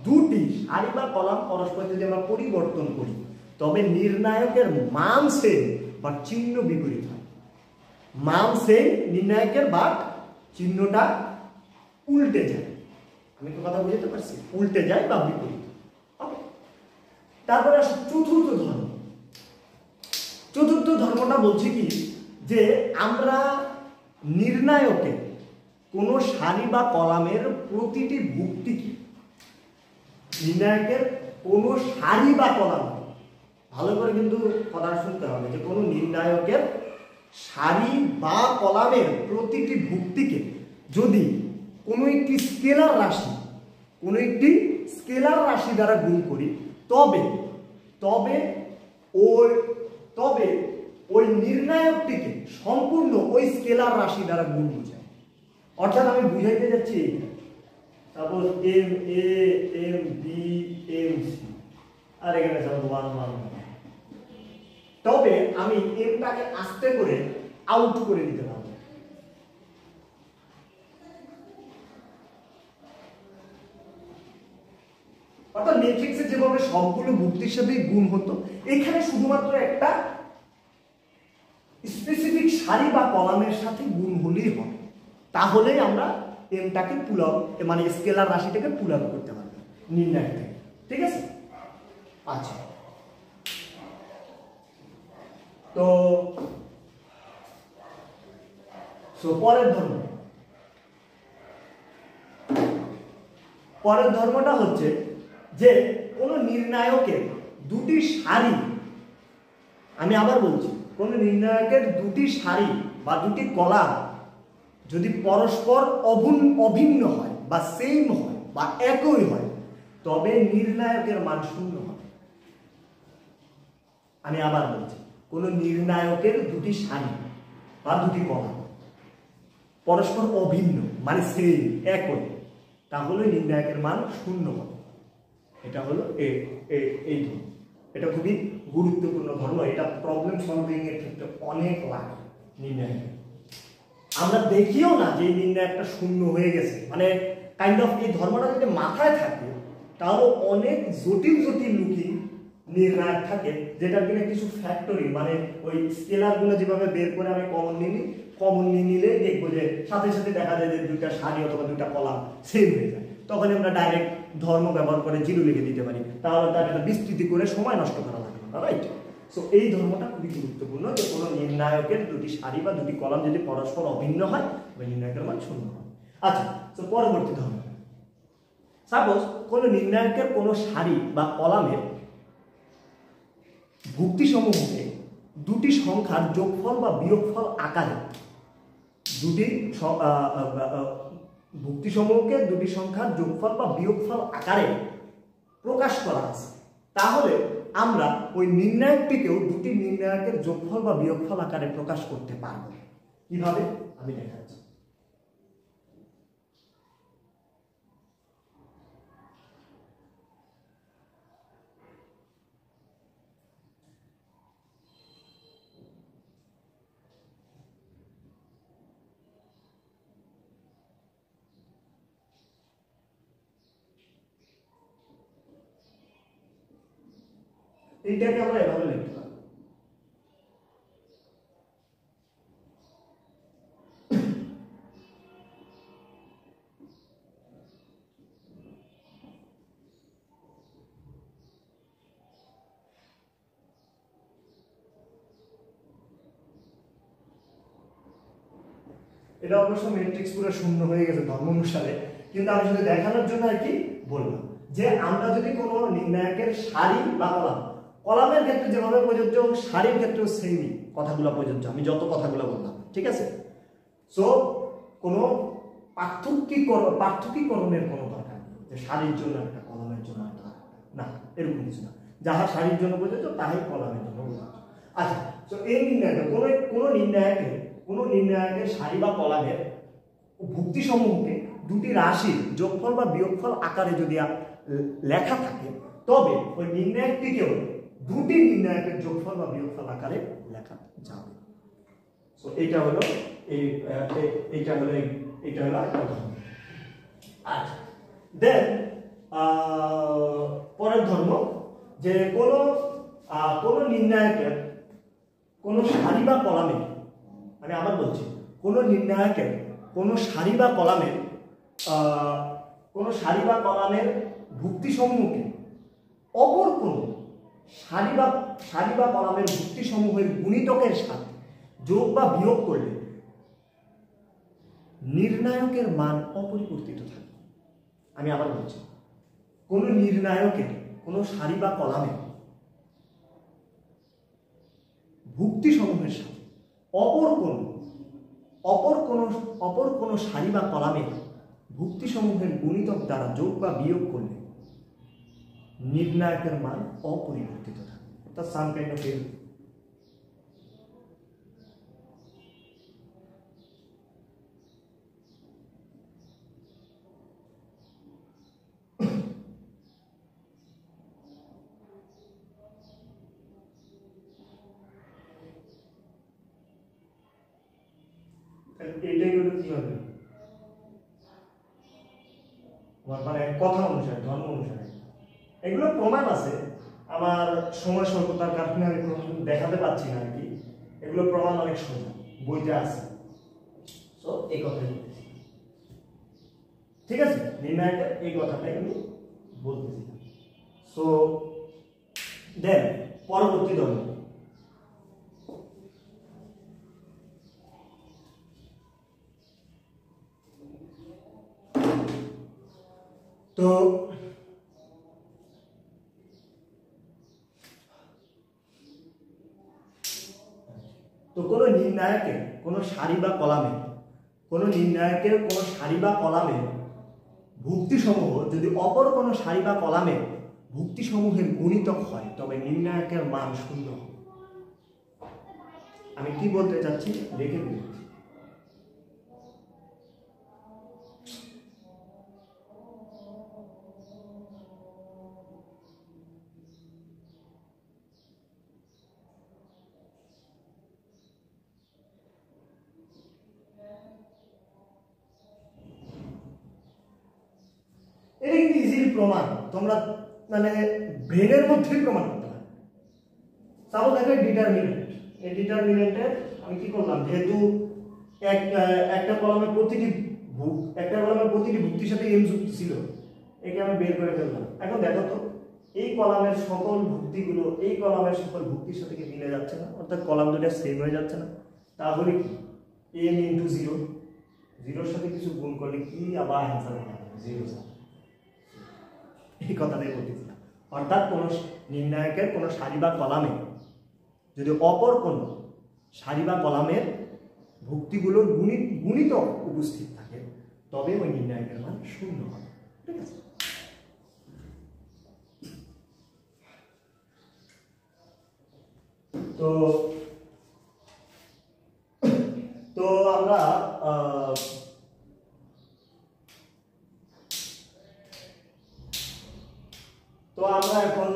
দুটি সারি বা কলাম পরস্পর যদি আমরা পরিবর্তন করি তবে নির্ণায়কের মান সেম বা চিহ্ন বিপরীত হয়। মান সেম নির্ণায়কের বাট চিহ্নটা উল্টে যায়। আমি তো কথা বুঝতে পারছি, উল্টে যায় বা বিপরীত। ওকে, তারপরে আসে চতুর্থ ধর্মটা বলছে কি যে আমরা নির্ণায়কে কোনো সারি বা কলামের প্রতিটি ভুক্তিকে, নির্ণায়কের কোনো সারি বা কলাম, ভালো করে কিন্তু কথা শুনতে হবে, যে কোনো নির্ণায়কের সারি বা কলামের প্রতিটি ভুক্তিকে যদি কোনো একটি স্কেলার রাশি দ্বারা গুণ করি তবে ওই নির্ণায়কটিকে সম্পূর্ণ ওই স্কেলার রাশি দ্বারা গুণ বোঝায়। অর্থাৎ আমি বুঝাইতে যাচ্ছি এইটা, suppose M A M B M C আর এখানে সাপোজ 1 1, তবে আমি এমটাকে আস্তে করে আউট করে দিতে পারবো। অর্থাৎ ম্যাট্রিক্সে যেভাবে সবগুলো ভুক্তির সাথে গুণ হতো, এখানে শুধুমাত্র একটা স্পেসিফিক সারি বা কলামের সাথে গুণ হলেই হবে, তাহলেই আমরা এমটাকে পুল আউট মানে স্কেলার রাশিটাকে পুল আউট করতে পারবো নির্ণায়ক থেকে, ঠিক আছে। আচ্ছা, তো পরের ধর্মটা হচ্ছে যে কোন নির্ণায়কের দুটি সারি, আমি আবার বলছি, কোন নির্ণায়কের দুটি সারি বা দুটি কলাম যদি পরস্পর অভিন্ন হয় বা সেম হয় বা একই হয় তবে নির্ণায়কের মান শূন্য হবে। আমি আবার বলছি, কোন নির্ণায়কের দুটি সারি বা দুটি কলাম পরস্পর অভিন্ন মানে সেম একই, তাহলে নির্ণায়কের মান শূন্য হবে। এটা হলো এই ধর্ম। এটা খুবই গুরুত্বপূর্ণ ধর্ম, এটা প্রবলেম সলভিং এর ক্ষেত্রে অনেক লাগে। নির্ণায়ক আমরা দেখিও না যে নির্ণায়কটা শূন্য হয়ে গেছে, মানে কাইন্ড অফ এই ধর্মটা যদি মাথায় থাকে তাহলে অনেক জটিল লুকিং নির্ণায়ক থাকে, যেটা কিনা কিছু ফ্যাক্টরি মানে ওই স্কেলার গুলো যেভাবে বের করে আমি কমন নিয়ে নিলে দেখবো যে সাথে সাথে দেখা যায় যে দুইটা সারি অথবা দুইটা কলাম সেম হয়ে যায়, তখন আমরা ডাইরেক্ট ধর্ম ব্যবহার করে জিরো লিখে দিতে পারি, তাহলে তার একটা বিস্তৃতি করে সময় নষ্ট করা লাগবে না, রাইট। সো এই ধর্মটা খুবই গুরুত্বপূর্ণ যে কোনো নির্ণায়কের দুটি সারি বা দুটি কলাম যদি পরস্পর অভিন্ন হয় তবে নির্ণায়কের মান শূন্য হবে। আচ্ছা, তো পরবর্তী ধর্ম, সাপোজ কোনো নির্ণায়কের কোনো সারি বা কলামের ভুক্তিসমূহকে দুটি সংখ্যার যোগফল বা বিয়োগফল আকারে ভুক্তিসমূহকে দুটি সংখ্যার যোগফল বা বিয়োগফল আকারে প্রকাশ করা আছে, তাহলে আমরা ওই নির্ণায়কটিকেও দুটি নির্ণায়কের যোগফল বা বিয়োগফল আকারে প্রকাশ করতে পারব। কিভাবে আমি দেখাচ্ছি। এইটাকে আমরা এভাবে লিখতে পারি, এটা অবশ্য ম্যাট্রিক্স পুরো শূন্য হয়ে গেছে ধর্ম অনুসারে, কিন্তু আমি শুধু দেখানোর জন্য আর কি বললাম যে আমরা যদি কোনো নির্ণায়কের সারি বা কলাম, কলামের ক্ষেত্রে যেভাবে প্রযোজ্য সারির ক্ষেত্রেও সেমই কথাগুলো প্রযোজ্য, আমি যত কথাগুলো বললাম, ঠিক আছে। সো কোনো পার্থক্যীকরণের কোনো দরকার নেই যে সারির জন্য একটা কলামের জন্য একটা, না এরকম কিছু না, যাহা সারির জন্য প্রযোজ্য তাহাই কলামের জন্য প্রযোজ্য। আচ্ছা, তো এই নির্ণায়কে কোনো নির্ণায়কের সারি বা কলামের ভুক্তিসমূহকে দুটি রাশির যোগফল বা বিয়োগফল আকারে যদি লেখা থাকে, তবে ওই নির্ণায়কটিকেও দুটি নির্ণায়কের যোগফল বা বিয়োগফল আকারে লেখা যাবে। সো এইটা হলো এইটা হলো একটা ধর্ম। আচ্ছা, দেন পরের ধর্ম যে কোনো নির্ণায়কের কোনো সারি বা কলামে, মানে আবার বলছি, কোনো নির্ণায়কের কোনো সারি বা কলামের ভুক্তিসমূহকে অপর কোনো সারি বা কলামের ভুক্তিসমূহের গুণিতকের সাথে যোগ বা বিয়োগ করলে নির্ণায়কের মান অপরিবর্তিত থাকে। আমি আবার বলছি, কোন নির্ণায়কের কোন সারি বা কলামের ভুক্তিসমূহের সাথে অপর কোন সারি বা কলামের ভুক্তিসমূহের গুণিতক দ্বারা যোগ বা বিয়োগ করলে নির্ণায়কের মান অপরিবর্তিত থাকে। অর্থাৎ সাম কাইন্ড অফ এটাই হলো কি হবে মানে কথা অনুসারে, ধর্ম অনুসারে। এগুলো প্রমাণ আছে, আমার সময় স্বল্পতার কারণে আমি দেখাতে পাচ্ছি না আর কি। এগুলো প্রমাণ অনেক সোজা, বইতে আছে। সো এই কথাই বলতেছি, ঠিক আছে। নির্ণায়কের এই কথাটাই আমি বলতেছি। সো দেন পরবর্তী ধর্ম, তো কোন নির্ণায়কের কোন সারি বা কলামের ভুক্তিসমূহ যদি অপর কোন সারি বা কলামের ভুক্তিসমূহের গুণিতক হয়, তবে নির্ণায়কের মান শূন্য হবে। আমি কি বলতে চাচ্ছি লিখে দিচ্ছি। এটা কিন্তু ইজিলি প্রমাণ, তোমরা মানে ব্রেনের মধ্যেই প্রমাণ করতে পারো। সাপোজ দেখো ডিটারমিনেন্ট, এই ডিটারমিনেন্টের আমি কি করলাম, যেহেতু একটা কলামের প্রতিটি ভুক্তির সাথে এম যুক্ত ছিল, একে আমি বের করে ফেললাম। এখন দেখো তো এই কলামের সকল ভুক্তিগুলো এই কলামের সকল ভুক্তির সাথে কি মিলে যাচ্ছে না? অর্থাৎ কলাম দুটো সেম হয়ে যাচ্ছে না? তাহলে কি m ইনটু 0, 0 এর সাথে কিছু গুণ করলে কি আবার অ্যানসার হবে 0। এই কথাটাই বলতেছিলাম। অর্থাৎ কোন নির্ণায়কের কোন সারি বা কলামে যদি অপর কোন সারি বা কলামের ভুক্তিগুলোর গুণিতক উপস্থিত থাকে, তবে ওই নির্ণায়কের মান শূন্য হবে। ঠিক আছে। তো আমরা এখন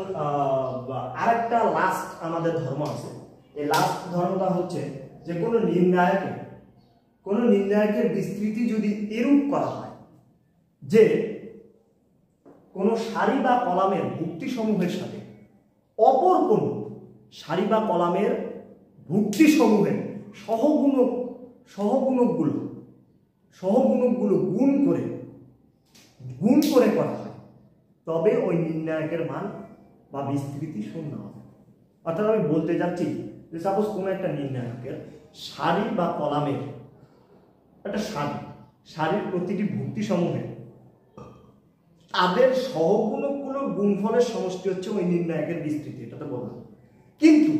আরেকটা লাস্ট আমাদের ধর্ম আছে। এই লাস্ট ধর্মটা হচ্ছে যে কোন নির্ণায়কের বিস্তৃতি যদি এরূপ করা হয় যে কোন সারি বা কলামের ভুক্তিসমূহের সাথে অপর কোন সারি বা কলামের ভুক্তিসমূহের সহগুণকগুলো গুণ করে করা হয়, তবে ওই নির্ণায়কের মান বা বিস্তৃতি শূন্য হবে। অর্থাৎ আমি বলতে যাচ্ছি যে সাপোজ কোনো একটা নির্ণায়কের সারি বা কলামের একটা সারির প্রতিটি ভুক্তি সমূহে তাদের সহগুণকগুলোর গুণফলের সমষ্টি হচ্ছে ওই নির্ণায়কের বিস্তৃতি, এটা তো বললাম। কিন্তু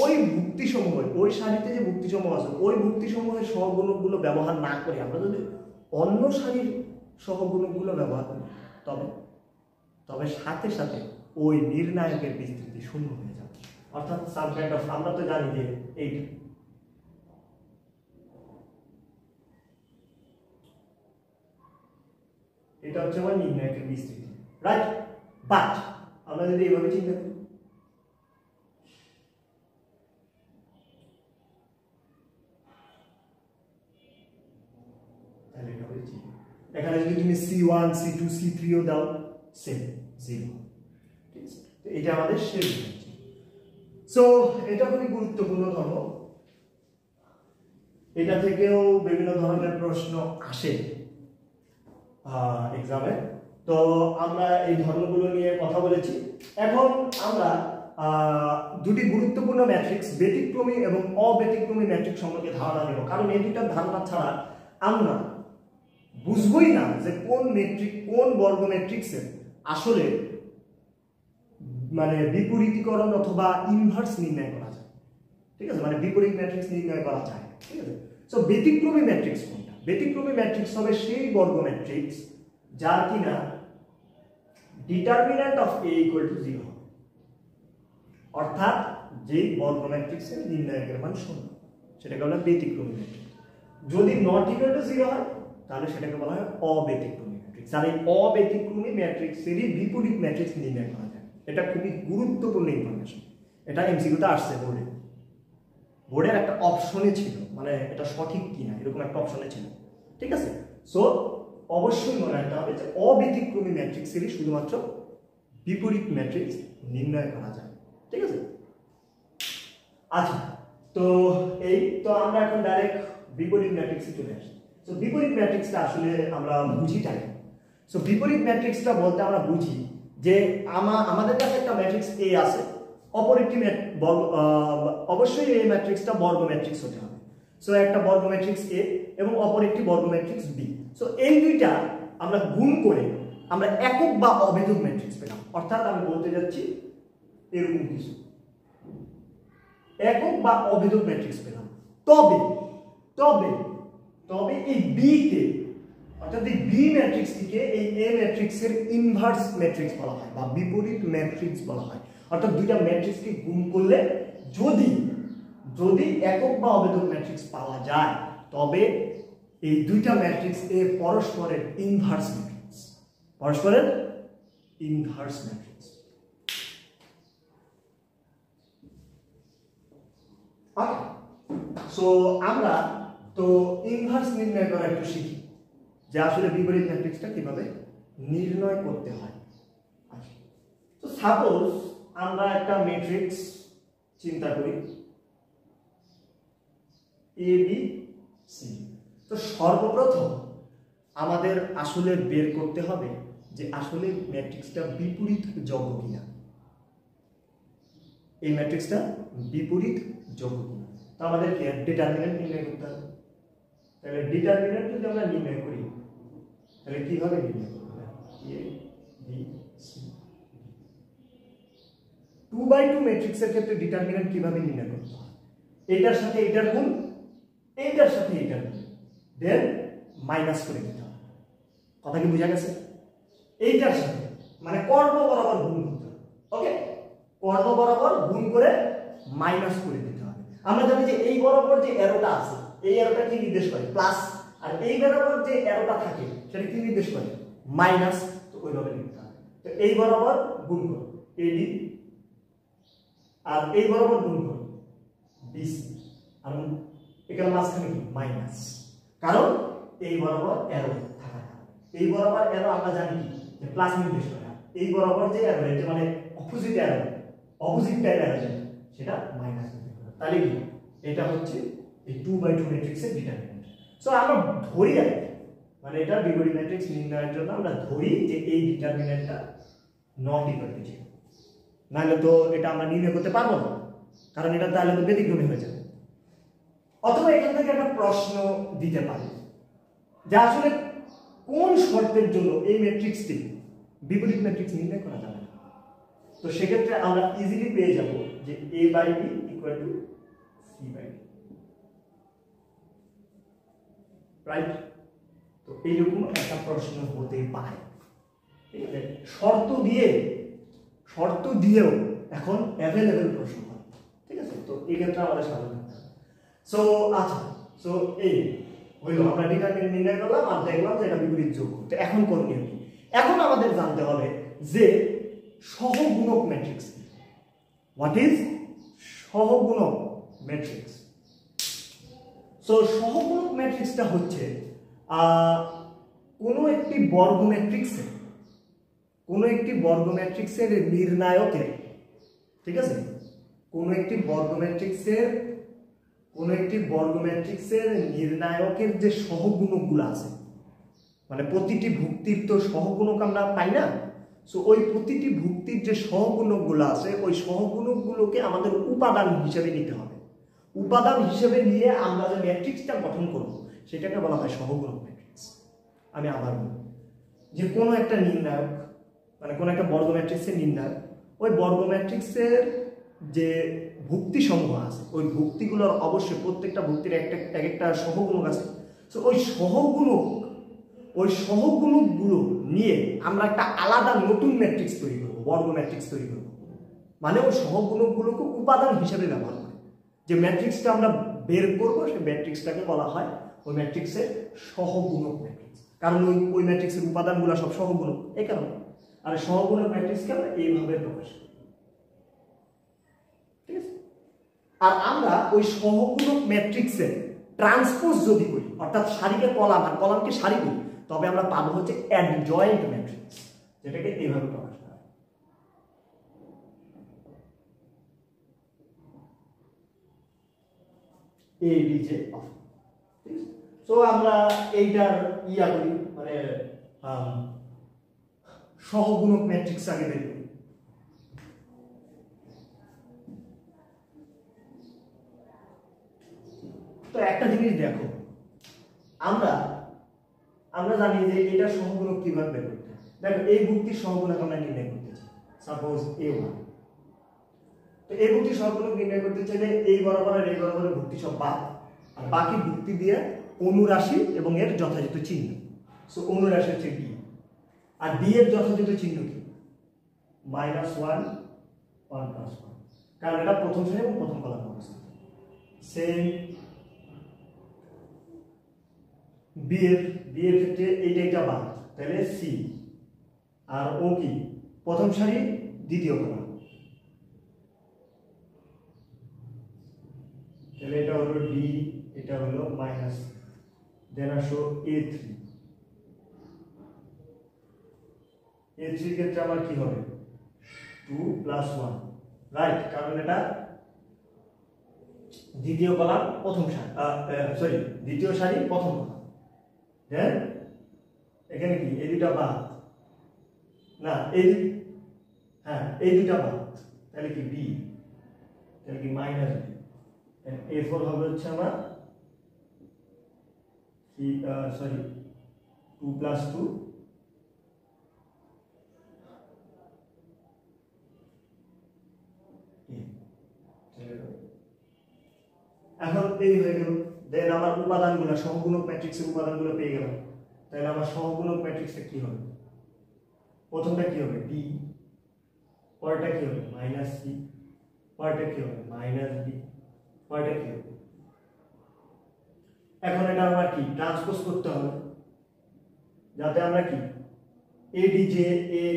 ওই ভুক্তিসমূহের, ওই সারিতে যে ভুক্তিসমূহ আছে ওই ভুক্তিসমূহের সহগুণকগুলো ব্যবহার না করে আমরা যদি অন্য সারির সহগুণকগুলো ব্যবহার করি তবে সাথে সাথে ওই নির্ণায়কের বিস্তৃতি শূন্য হয়ে যাবে। অর্থাৎ সাম কাইন্ড অফ, আমরা তো জানি যে এটা হচ্ছে আমার নির্ণায়কের বিস্তৃতি, রাইট? বাট আমরা যদি এইভাবে চিন্তা করি, এখানে যদি তুমি C1 C2 C3 ও দাও সেম 0, ঠিক আছে? তো এটা আমাদের শেষ হচ্ছে। সো এটা খুবই গুরুত্বপূর্ণ ধর্ম, এটা থেকেও বিভিন্ন ধরনের প্রশ্ন আসে এক্সামে। তো আমরা এই ধর্মগুলো নিয়ে কথা বলেছি। এখন আমরা দুটি গুরুত্বপূর্ণ ম্যাট্রিক্স, ব্যতিক্রমী এবং অব্যতিক্রমী ম্যাট্রিক্স সম্পর্কে ধারণা নেব, কারণ এই দুটার ধারণা ছাড়া আমরা বুঝবই না যে কোন বর্গ ম্যাট্রিক্সের আসলে মানে বিপরীতীকরণ অথবা ইনভার্স নির্ণয় করা যায়, ঠিক আছে? মানে বিপরীত ম্যাট্রিক্স নির্ণয় করা যায়, ঠিক আছে? সো ব্যতিক্রমী ম্যাট্রিক্স কোনটা? ব্যতিক্রমী ম্যাট্রিক্স হবে সেই বর্গ ম্যাট্রিক্স যার কিনা determinant of A equal to 0, অর্থাৎ যেই বর্গ ম্যাট্রিক্সের নির্ণায়কের মান 0 সেটাকে বলা হয় ব্যতিক্রমী ম্যাট্রিক্স। যদি নট ইকুয়াল টু 0 হয় তাহলে সেটাকে বলা হয় অব্যতিক্রমী ম্যাট্রিক্স। আর এই অব্যতিক্রমী ম্যাট্রিক্সেরই বিপরীত ম্যাট্রিক্স নির্ণয় করা যায়। এটা খুবই গুরুত্বপূর্ণ ইনফরমেশন, এটা এমসিকিউতে আসছে বোর্ডের একটা অপশনে ছিল, মানে এটা সঠিক কিনা এরকম একটা অপশনে ছিল, ঠিক আছে? সো অবশ্যই মনে রাখতে হবে যে অব্যতিক্রমী ম্যাট্রিক্সেরই শুধুমাত্র বিপরীত ম্যাট্রিক্স নির্ণয় করা যায়, ঠিক আছে? আচ্ছা, তো আমরা এখন ডাইরেক্ট বিপরীত ম্যাট্রিক্সে চলে আসি। সো বিপরীত ম্যাট্রিক্সটা আসলে আমরা বুঝিটা কি? সো বিপরীত ম্যাট্রিক্সটা বলতে আমরা বুঝি যে আমাদের কাছে একটা ম্যাট্রিক্স A আছে, অপর একটি অবশ্যই এই ম্যাট্রিক্সটা বর্গ ম্যাট্রিক্স হতে হবে। সো একটা বর্গ ম্যাট্রিক্স A এবং অপর একটি বর্গ ম্যাট্রিক্স B। সো এই দুইটা আমরা গুণ করে আমরা একক বা অভেদক ম্যাট্রিক্স পেলাম। অর্থাৎ আমি বলতে যাচ্ছি এরকম কিছু একক বা অভেদক ম্যাট্রিক্স পেলাম। তবে এই B কে, অর্থাৎ এই B ম্যাট্রিক্সটিকে এই A ম্যাট্রিক্সের ইনভার্স ম্যাট্রিক্স বলা হয় বা বিপরীত ম্যাট্রিক্স বলা হয়। অর্থাৎ দুইটা ম্যাট্রিক্সকে গুণ করলে যদি একক বা অভেদক ম্যাট্রিক্স পাওয়া যায় তবে এই দুইটা ম্যাট্রিক্স এ পরস্পরের ইনভার্স ম্যাট্রিক্স। সো আমরা তো ইনভার্স নির্ণয় করা একটু শিখি যে আসলে বিপরীত ম্যাট্রিক্সটা কিভাবে নির্ণয় করতে হয়। তো সাপোজ আমরা একটা ম্যাট্রিক্স চিন্তা করি ABC। তো সর্বপ্রথম আমাদের আসলে বের করতে হবে যে আসলে ম্যাট্রিক্সটা বিপরীত যোগ্য কিনা, এই ম্যাট্রিক্সটা বিপরীত যোগ্য কিনা। তো আমাদের কি ডিটারমিন্যান্ট নির্ণয় করতে হবে। তাহলে ডিটারমিন্যান্ট যদি আমরা নির্ণয় করি তাহলে কিভাবে নির্ণয় করব? ABC 2/2 ম্যাট্রিক্সের ক্ষেত্রে ডিটারমিন্যান্ট কিভাবে নির্ণয় করতে হয়? এটার সাথে এটার গুণ, এইটার সাথে এটার গুণ, দেন মাইনাস করে দিতে হবে। কথা কি বোঝা গেছে? এইটার সাথে মানে কর্ণ বরাবর গুণ করতে হবে। ওকে, কর্ণ বরাবর গুণ করে মাইনাস করে দিতে হবে। আমরা জানি যে এই বরাবর যে অ্যারোটা আছে এই অ্যারোটা কি নির্দেশ করে? প্লাস। আর এই বরাবর যে অ্যারোটা থাকে সেটা কি নির্দেশ করে? মাইনাস। তো ওইভাবে লিখতে হবে। তো এই বরাবর গুণ করো AD, আর এই বরাবর গুণ করো BC, আর এখানে মাঝখানে কি মাইনাস, কারণ এই বরাবর অ্যারো থাকা। এই বরাবর অ্যারো আমরা জানি কি যে প্লাস নির্দেশ করে, এই বরাবর যে অ্যারো এটা মানে opposite arrow, opposite type arrow সেটা মাইনাস নির্দেশ করে। তাহলে কি এটা হচ্ছে এই 2/2 ম্যাট্রিক্সের ডিটারমিন্যান্ট। সো আমরা ধরি আর মানে এটা বিপরীত ম্যাট্রিক্স নির্ণয়ের জন্য আমরা ধরি যে এই ডিটারমিন্যান্টটা নট ইকুয়াল টু 0, নাহলে তো এটা আমরা নির্ণয় করতে পারবো না, কারণ এটা তাহলে তো ব্যতিক্রমী হয়ে যাবে। অথবা এখান থেকে একটা প্রশ্ন দিতে পারি যে আসলে কোন শর্তের জন্য এই ম্যাট্রিক্সটি বিপরীত ম্যাট্রিক্স নির্ণয় করা যাবে না। তো সেক্ষেত্রে আমরা ইজিলি পেয়ে যাব যে a by b equal to c by d, right? তো এইরকম একটা প্রশ্ন হতেই পারে, ঠিক আছে? শর্ত দিয়েও এখন অ্যাভেলেবল প্রশ্ন হয়, ঠিক আছে? তো এই ক্ষেত্রে আমাদের সাবধান থাকতে হবে। সো আচ্ছা, সো এই হইলো আমরা ডিটারমিনেন্ট নির্ণয় করলাম আর দেখলাম যে এটা বিপরীত যোগ্য। তো এখন করণীয় কি? এখন আমাদের জানতে হবে যে সহগুণক ম্যাট্রিক্স কি। হোয়াট ইজ সহগুণক ম্যাট্রিক্স? সো সহগুণক ম্যাট্রিক্সটা হচ্ছে কোনো একটি বর্গ ম্যাট্রিক্সের নির্ণায়কের, ঠিক আছে, কোনো একটি বর্গ ম্যাট্রিক্সের নির্ণায়কের যে সহগুণকগুলো আছে, মানে প্রতিটি ভুক্তির তো সহগুণক আমরা পাই না। সো ওই প্রতিটি ভুক্তির যে সহগুণকগুলো আছে ওই সহগুণকগুলোকে আমাদের উপাদান হিসেবে নিতে হবে। উপাদান হিসেবে নিয়ে আমরা যে ম্যাট্রিক্সটা গঠন করব সেটাকে বলা হয় সহগুণক ম্যাট্রিক্স। আমি আবার বলি যে কোনো একটা নির্ণায়ক, মানে কোনো একটা বর্গ ম্যাট্রিক্সের নির্ণায়ক, ওই বর্গ ম্যাট্রিক্সের যে ভুক্তি সমূহ আছে ওই ভুক্তিগুলোর অবশ্যই প্রত্যেকটা ভুক্তির এক একটা সহগুণক আছে। তো ওই সহগুণকগুলো নিয়ে আমরা একটা আলাদা নতুন ম্যাট্রিক্স তৈরি করব, বর্গ ম্যাট্রিক্স তৈরি করব। মানে ওই সহগুণকগুলোকে উপাদান হিসেবে ব্যবহার করে যে ম্যাট্রিক্সটা আমরা বের করব সেই ম্যাট্রিক্সটাকে বলা হয় ওই ম্যাট্রিক্সের সহগুণক ম্যাট্রিক্স। কারণ ওই ম্যাট্রিক্সের উপাদানগুলো সব সহগুণক, এই কারণে। আর সহগুণক ম্যাট্রিক্সকে আমরা এইভাবে প্রকাশ করি, ঠিক আছে? আর আমরা ওই সহগুণক ম্যাট্রিক্সের ট্রান্সপোজ যদি করি, অর্থাৎ সারিকে কলাম আর কলামকে সারি করি, তবে আমরা পাবো হচ্ছে অ্যাডজয়েন্ট ম্যাট্রিক্স, যেটাকে এইভাবে প্রকাশ করা হয়। ADJ of. সো আমরা এইটার করি, মানে সহগুণক ম্যাট্রিক্স আগে বের করি। তো একটা জিনিস দেখো, আমরা জানি যে এটা সহগুণক কিভাবে বের করতে হয়। দেখো এই ভুক্তির সহগুণক আমরা নির্ণয় করতে চাই, সাপোজ A1। তো এই ভুক্তির সহগুণক নির্ণয় করতে চাইলে এই বরাবর আর এই বরাবরের ভুক্তি সব বাদ, আর বাকি ভুক্তি দিয়ে অনুরাশি এবং এর যথাযথ চিহ্ন। সো অনুরাশি হচ্ছে D, আর D এর যথাযথ চিহ্ন কি? -1 1 + 1, কারণ এটা প্রথম সারি এবং প্রথম কলামে অবস্থিত। সেম B এর ক্ষেত্রে এইটা বাদ, তাহলে C, আর O কি? প্রথম সারি দ্বিতীয় কলাম, তাহলে এটা হলো D, এটা হলো মাইনাস, দেন আসো A3 এর ক্ষেত্রে আমার কি হবে? 2 + 1, রাইট? কারণ এটা দ্বিতীয় কলাম প্রথম সারি, দ্বিতীয় সারি প্রথম কলাম। দেন এখানে কি? এই দুটো বাদ না, এই দুটো বাদ, তাহলে কি B, তাহলে কি -B। A4 হবে হচ্ছে আমার 2 + 2 এখন এই হয়ে গেল। দেন আমার উপাদানগুলো, সহগুণক ম্যাট্রিক্সের উপাদানগুলো পেয়ে গেলাম। তাহলে আমার সহগুণক ম্যাট্রিক্সে কি হবে? প্রথমটা কি হবে? D, পরেরটা কি হবে? -C, পরেরটা কি হবে? -B, পরেরটা কি হবে? এখন এটা আমরা কি ট্রান্সপোজ করতে হবে, যাতে আমরা কি ADJ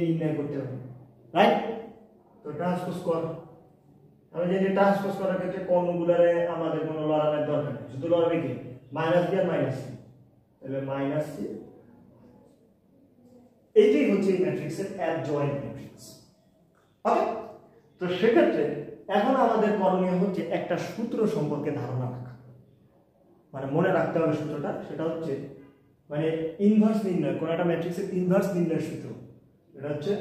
নির্ণয় করতে হবে, রাইট? তো ট্রান্সপোজ কর। আমি জানি ট্রান্সপোজ করার ক্ষেত্রে কোণগুলোরে আমাদের কোনো লড়ানোর দরকার নেই, শুধু লড়াবে কি? -B আর -C, তাহলে -C। এইটাই হচ্ছে এই ম্যাট্রিক্সের অ্যাডজয়েন্ট ম্যাট্রিক্স। ওকে? তো সেক্ষেত্রে এখন আমাদের করণীয় হচ্ছে একটা সূত্র সম্পর্কে ধারণা রাখা, মানে মনে রাখতে হবে সূত্রটা। সেটা হচ্ছে মানে ইনভার্স নির্ণয়, কোন একটা ম্যাট্রিক্সের ইনভার্স নির্ণয়ের সূত্র। এটা হচ্ছে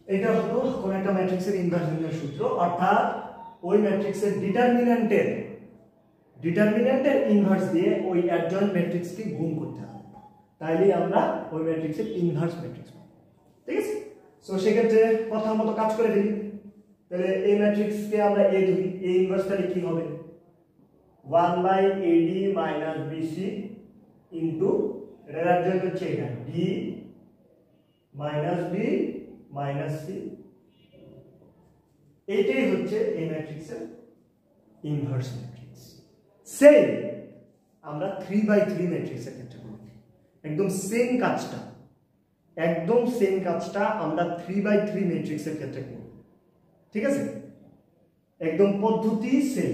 এটা হলো কোন একটা ম্যাট্রিক্সের ইনভার্স নির্ণয়ের সূত্র, অর্থাৎ ওই ম্যাট্রিক্সের ডিটারমিন্যান্টের ইনভার্স দিয়ে ওই অ্যাডজয়েন্ট ম্যাট্রিক্সকে গুণ করতে হবে, তাইলেই আমরা ওই ম্যাট্রিক্সের ইনভার্স ম্যাট্রিক্স পাবো। ঠিক আছে, সো সেক্ষেত্রে কথা মতো কাজ করে ফেলি। তাহলে এই ম্যাট্রিক্সকে আমরা এ ধরি, এ ইনভার্স তাহলে কি হবে 1/AD - BC ইনটু এটার অ্যাডজয়েন্ট হচ্ছে এটা D - B - C, এইটাই হচ্ছে এই ম্যাট্রিক্সের ইনভার্স ম্যাট্রিক্স। সেম আমরা 3/3 ম্যাট্রিক্সের ক্ষেত্রে করব, একদম সেম কাজটা আমরা 3/3 ম্যাট্রিক্সের ক্ষেত্রে করব। ঠিক আছে, একদম পদ্ধতি সেম।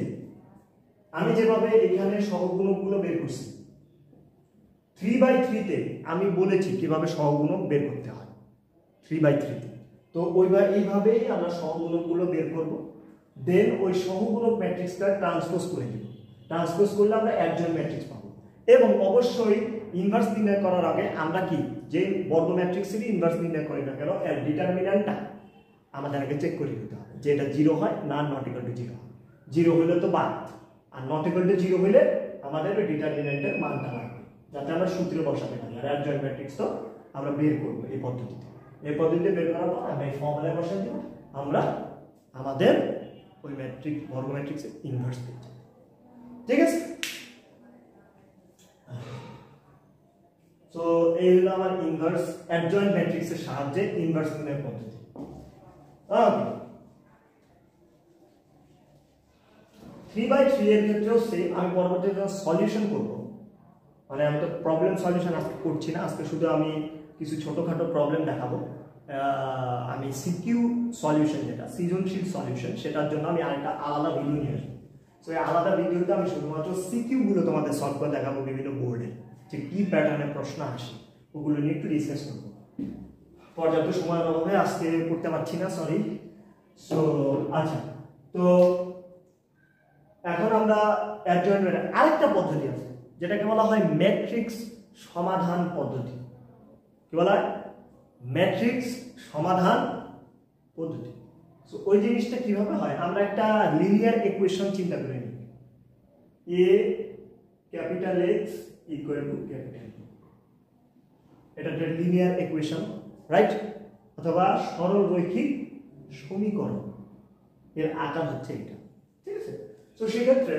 আমি যেভাবে এখানে সহগুণকগুলো বের করছি 3/3 তে আমি বলেছি কিভাবে সহগুণক বের করতে হয় 3/3 তে, তো এইভাবেই আমরা সহগুণকগুলো বের করব। দেন ওই সহগুণক ম্যাট্রিক্সটা ট্রান্সপোজ করে দেব, ট্রান্সপোজ করলে আমরা অ্যাডজয়েন্ট ম্যাট্রিক্স পাবো। এবং অবশ্যই ইনভার্স নির্ণয় করার আগে আমরা কি যে বর্গ ম্যাট্রিক্সেরই ইনভার্স নির্ণয় করি না কেন, এর ডিটারমিন্যান্টটা আমাদের আগে চেক করে নিতে হবে যে এটা 0 হয় না নট ইকুয়াল টু 0 হয়। 0 হলে তো বাদ, আর নট ইকুয়াল টু 0 হলে আমাদের ওই ডিটারমিন্যান্টের মানটা লাগবে, যাতে আমরা সূত্রে বসাতে পারি। আর অ্যাডজয়েন্ট ম্যাট্রিক্স তো আমরা বের করব এই পদ্ধতিতে। এই পদ্ধতিতে বের করার পর আমরা এই ফর্মুলায় বসাই দিব, আমরা আমাদের ওই ম্যাট্রিক্স বর্গ ম্যাট্রিক্সের ইনভার্স পেয়ে যাব। ঠিক আছে, তো এই হলো আমার ইনভার্স অ্যাডজয়েন্ট ম্যাট্রিক্সের সাহায্যে ইনভার্স নির্ণয়ের পদ্ধতি। ওকে, 3/3 এর ক্ষেত্রেও সেম। আমি পরবর্তীতে সলিউশন করব, মানে আমি তো প্রবলেম সলিউশন আজকে করছি না, আজকে শুধু আমি কিছু ছোটখাটো প্রবলেম দেখাবো। আমি সিকিউ সলিউশন, যেটা সৃজনশীল সলিউশন, সেটার জন্য আমি আরেকটা আলাদা ভিডিও নিয়ে আসবো। সো এই আলাদা ভিডিওতে আমি শুধুমাত্র সিকিউ গুলো তোমাদের সলভ করে দেখাবো, বিভিন্ন বোর্ডে যে কি প্যাটার্নের প্রশ্ন আসে ওগুলো নিয়ে একটু ডিসকাস করবো। পর্যাপ্ত সময়ের অভাবে আজকে করতে পারছি না, সরি। সো আচ্ছা, তো এখন আমরা অ্যাডজয়েন্ট আরেকটা পদ্ধতি আছে যেটাকে বলা হয় ম্যাট্রিক্স সমাধান পদ্ধতি। কি বলা হয়? ম্যাট্রিক্স সমাধান পদ্ধতি। সো ওই জিনিসটা কিভাবে হয়, আমরা একটা লিনিয়ার ইকুয়েশন চিন্তা করে নিই, A capital X equal to capital B. এটা একটা লিনিয়ার ইকুয়েশন, রাইট? অথবা সরল রৈখিক সমীকরণ, এর আকার হচ্ছে এটা। ঠিক আছে, তো সেক্ষেত্রে